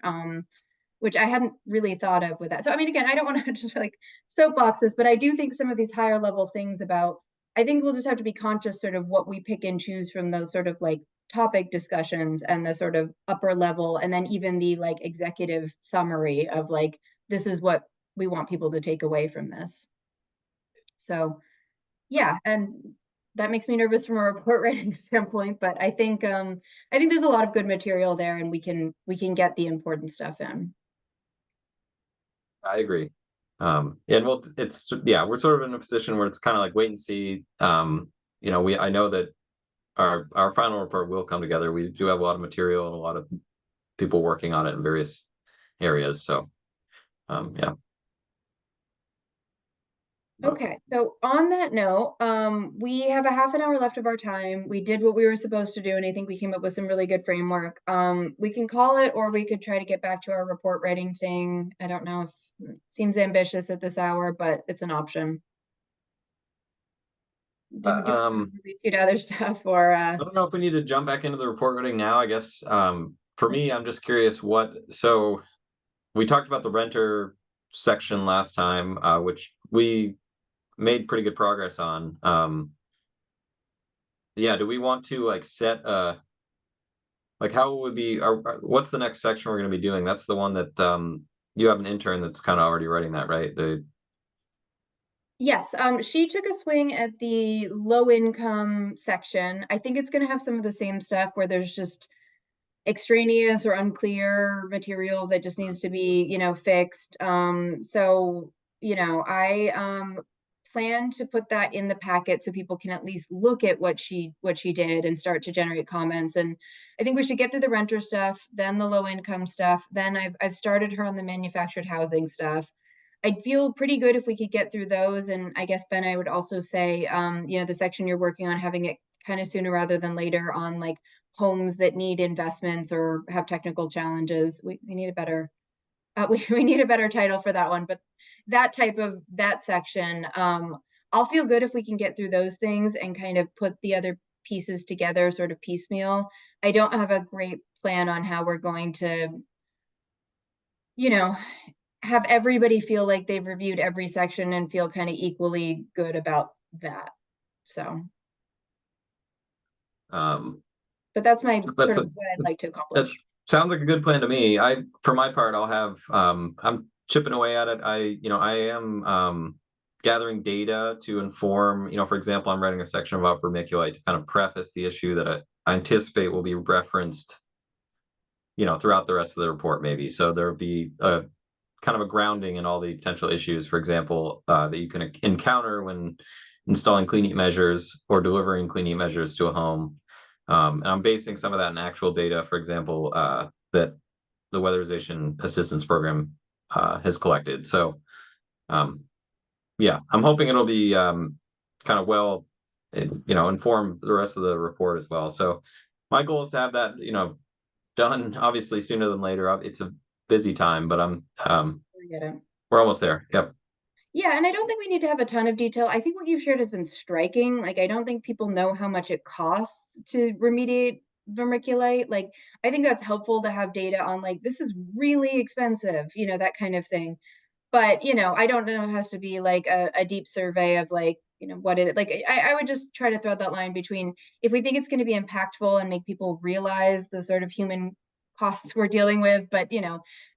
Which I hadn't really thought of with that. So I mean, again, I don't want to just like soapboxes, but I do think some of these higher level things about, I think we'll just have to be conscious sort of what we pick and choose from the sort of like topic discussions and the sort of upper level, and then even the like executive summary of like, this is what we want people to take away from this. So yeah, and that makes me nervous from a report writing standpoint, but I think there's a lot of good material there, and we can get the important stuff in. I agree. And well, it's, yeah, we're sort of in a position where it's kind of like wait and see. You know, I know that our final report will come together. We do have a lot of material and a lot of people working on it in various areas. So, yeah. Okay, so on that note, we have a half an hour left of our time. We did what we were supposed to do, and I think we came up with some really good framework. We can call it, or we could try to get back to our report writing thing. I don't know if it seems ambitious at this hour, but it's an option. Do we release you to other stuff, or I don't know if we need to jump back into the report writing now. I guess for me, I'm just curious so we talked about the renter section last time, which we made pretty good progress on. Yeah, do we want to like set like how would be what's the next section we're going to be doing? That's the one that you have an intern that's kind of already writing that, right? yes, she took a swing at the low income section. I think it's going to have some of the same stuff where there's just extraneous or unclear material that just needs to be, you know, fixed. So, you know, I plan to put that in the packet so people can at least look at what she did and start to generate comments. And I think we should get through the renter stuff, then the low income stuff. Then I've started her on the manufactured housing stuff. I'd feel pretty good if we could get through those. And I guess, Ben, I would also say, the section you're working on, having it kind of sooner rather than later on like homes that need investments or have technical challenges. We need a better we need a better title for that one, but that section, I'll feel good if we can get through those things and kind of put the other pieces together sort of piecemeal. I don't have a great plan on how we're going to, have everybody feel like they've reviewed every section and feel kind of equally good about that. So, but that's my sort of what I'd like to accomplish. Sounds like a good plan to me. For my part, I'll have, I'm chipping away at it. I am gathering data to inform, for example, I'm writing a section about vermiculite to kind of preface the issue that I anticipate will be referenced, throughout the rest of the report, maybe. So there'll be a kind of a grounding in all the potential issues, for example, that you can encounter when installing clean heat measures or delivering clean heat measures to a home. And I'm basing some of that in actual data, for example, that the Weatherization Assistance Program has collected. So, yeah, I'm hoping it'll be kind of well, inform the rest of the report as well. So my goal is to have that, done obviously sooner than later. It's a busy time, but we're almost there. Yep. Yeah, and I don't think we need to have a ton of detail. I think what you've shared has been striking. Like, I don't think people know how much it costs to remediate vermiculite. Like, I think that's helpful to have data on, like, this is really expensive, that kind of thing. But, I don't know, it has to be like a deep survey of like, what it, like, I would just try to thread that line between if we think it's going to be impactful and make people realize the sort of human costs we're dealing with, but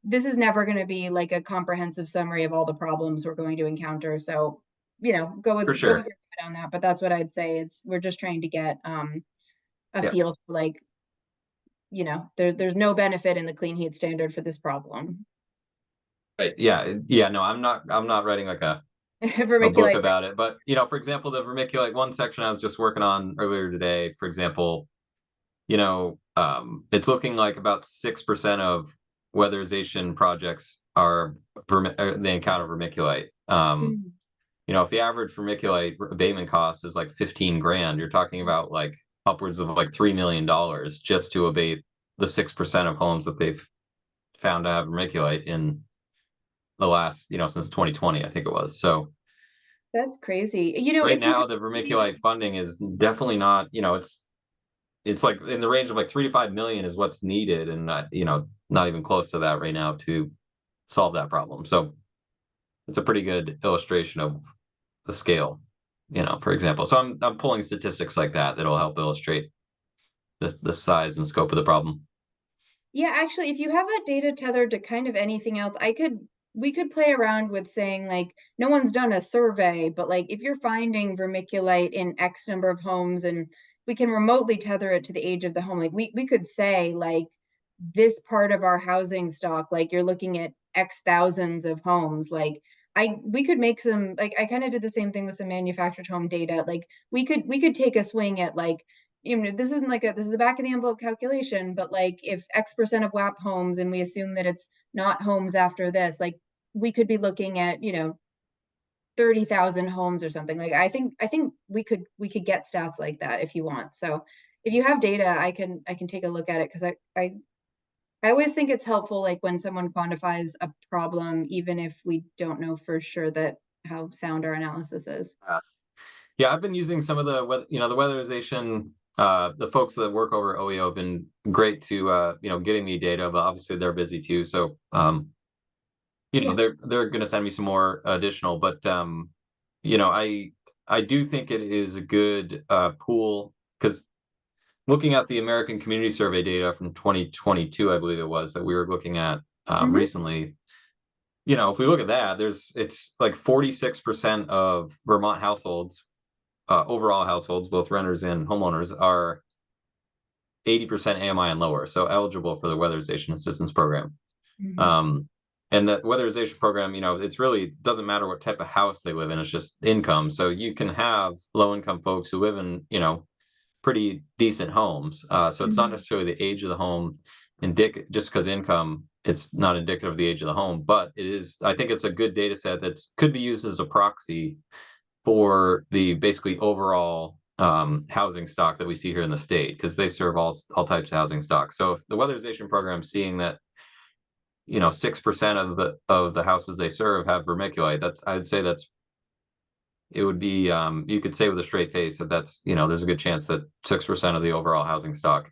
this is never going to be like a comprehensive summary of all the problems we're going to encounter. So, go with your head on that. But that's what I'd say. We're just trying to get a feel for like, there's no benefit in the clean heat standard for this problem. Right. Yeah. No, I'm not writing like a book about it. But for example, the vermiculite one section I was just working on earlier today, for example, it's looking like about 6% of weatherization projects they encounter vermiculite. If the average vermiculite abatement cost is like 15 grand, you're talking about like upwards of like $3 million just to abate the 6% of homes that they've found to have vermiculite in the last, since 2020, I think it was. So that's crazy. Right now the vermiculite funding is definitely not, it's like in the range of like 3 to 5 million is what's needed, and not even close to that right now to solve that problem. So it's a pretty good illustration of the scale, for example. So I'm pulling statistics like that'll help illustrate the size and scope of the problem. Yeah, actually, if you have that data tethered to kind of anything else, we could play around with saying like, no one's done a survey, but like if you're finding vermiculite in X number of homes and we can remotely tether it to the age of the home, like we could say like this part of our housing stock, like you're looking at X thousands of homes, like we could make some, like I kind of did the same thing with some manufactured home data. Like we could take a swing at like, this isn't like this is a back of the envelope calculation, but like if X% of WAP homes and we assume that it's not homes after this, like we could be looking at, 30,000 homes or something. Like I think we could get stats like that if you want. So if you have data, I can take a look at it, because I always think it's helpful, like when someone quantifies a problem, even if we don't know for sure that how sound our analysis is. Yeah, I've been using some of the the weatherization. The folks that work over OEO have been great to getting me data, but obviously they're busy too. So they're going to send me some more additional. But I do think it is a good pool, because looking at the American Community Survey data from 2022, I believe it was, that we were looking at recently. If we look at that, it's like 46% of Vermont households, overall households, both renters and homeowners, are 80% AMI and lower, so eligible for the Weatherization Assistance Program. And the weatherization program, it's really doesn't matter what type of house they live in, it's just income. So you can have low income folks who live in, pretty decent homes. So it's not necessarily the age of the home just because income, it's not indicative of the age of the home, but I think it's a good data set that could be used as a proxy for the basically overall housing stock that we see here in the state, because they serve all types of housing stock. So if the weatherization program seeing that 6% of the houses they serve have vermiculite, I'd say it would be you could say with a straight face that's there's a good chance that 6% of the overall housing stock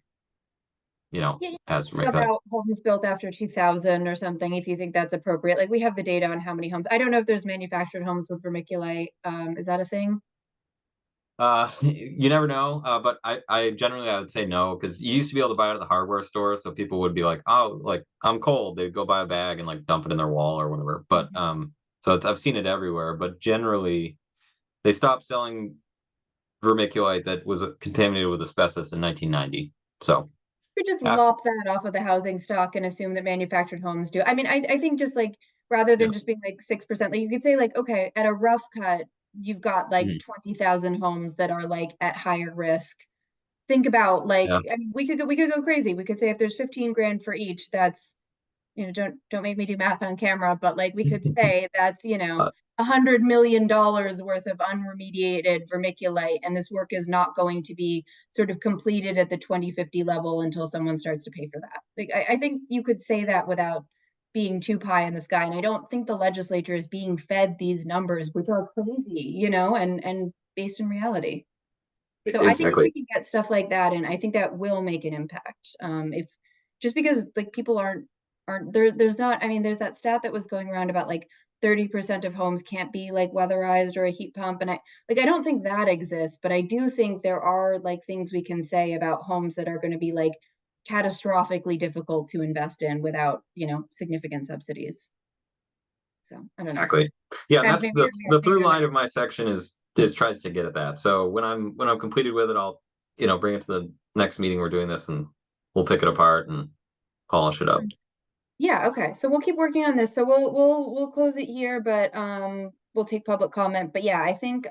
Yeah, has sub vermiculite. out homes built after 2000 or something, if you think that's appropriate. Like we have the data on how many homes. I don't know if there's manufactured homes with vermiculite. Is that a thing? You never know, but I generally I would say no, because you used to be able to buy it at the hardware store, so people would be like, oh, like I'm cold, they'd go buy a bag and like dump it in their wall or whatever. But so I've seen it everywhere, but generally they stopped selling vermiculite that was contaminated with asbestos in 1990. So Could just after, lop that off of the housing stock and assume that manufactured homes do. I mean, I think just like rather than yeah. just being like 6%, like you could say like, okay, at a rough cut, you've got like Mhm. 20,000 homes that are like at higher risk. Think about like, Yeah. I mean, we could go crazy. We could say if there's 15 grand for each, that's, don't make me do math on camera, but like we could say that's, Uh, $100 million worth of unremediated vermiculite, and this work is not going to be sort of completed at the 2050 level until someone starts to pay for that. Like I think you could say that without being too pie in the sky. And I don't think the legislature is being fed these numbers, which are crazy, and based in reality. So I think if we exactly. can get stuff like that, and I think that will make an impact. If just because like people aren't there, there's not. I mean, there's that stat that was going around about like 30% of homes can't be like weatherized or a heat pump, and I don't think that exists, but I do think there are like things we can say about homes that are going to be like catastrophically difficult to invest in without significant subsidies. So I don't know. Exactly. Yeah, and Kind of that's maybe the maybe through I'm line of my section is tries to get at that. So when I'm completed with it, I'll bring it to the next meeting we're doing this, and we'll pick it apart and polish it up. Yeah, okay. So we'll keep working on this. So we'll close it here, but we'll take public comment. But yeah, I think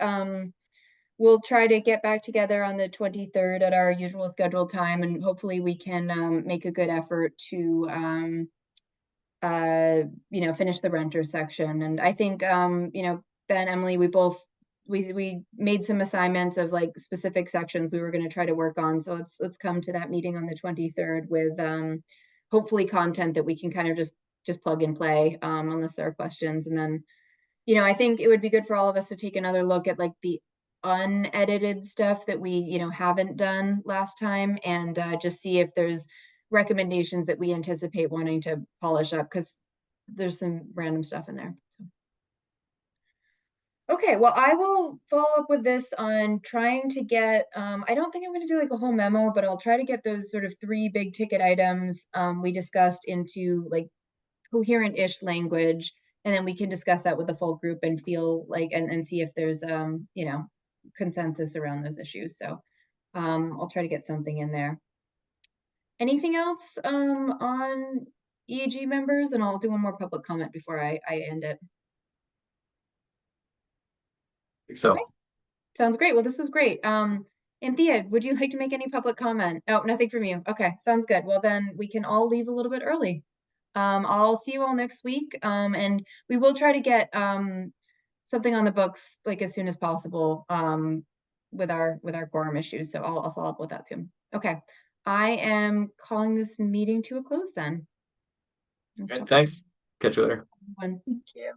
we'll try to get back together on the 23rd at our usual scheduled time, and hopefully we can make a good effort to finish the renter section. And I think Ben, Emily, we made some assignments of like specific sections we were going to try to work on. So let's come to that meeting on the 23rd with hopefully content that we can kind of just plug and play, unless there are questions. And then I think it would be good for all of us to take another look at like the unedited stuff that we haven't done last time, and just see if there's recommendations that we anticipate wanting to polish up, because there's some random stuff in there. So. Okay, well, I will follow up with this on trying to get, I don't think I'm going to do like a whole memo, but I'll try to get those sort of 3 big ticket items we discussed into like coherent-ish language, and then we can discuss that with the full group and feel like and see if there's consensus around those issues. So I'll try to get something in there. Anything else on EAG members? And I'll do one more public comment before I end it. So Okay. Sounds great. Well, this was great. Anthea, would you like to make any public comment? Oh, nothing from you. Okay, sounds good. Well, then we can all leave a little bit early. I'll see you all next week. And we will try to get something on the books like as soon as possible with our quorum issues. So I'll follow up with that soon. Okay. I am calling this meeting to a close then. thanks. Catch you later. Thank you.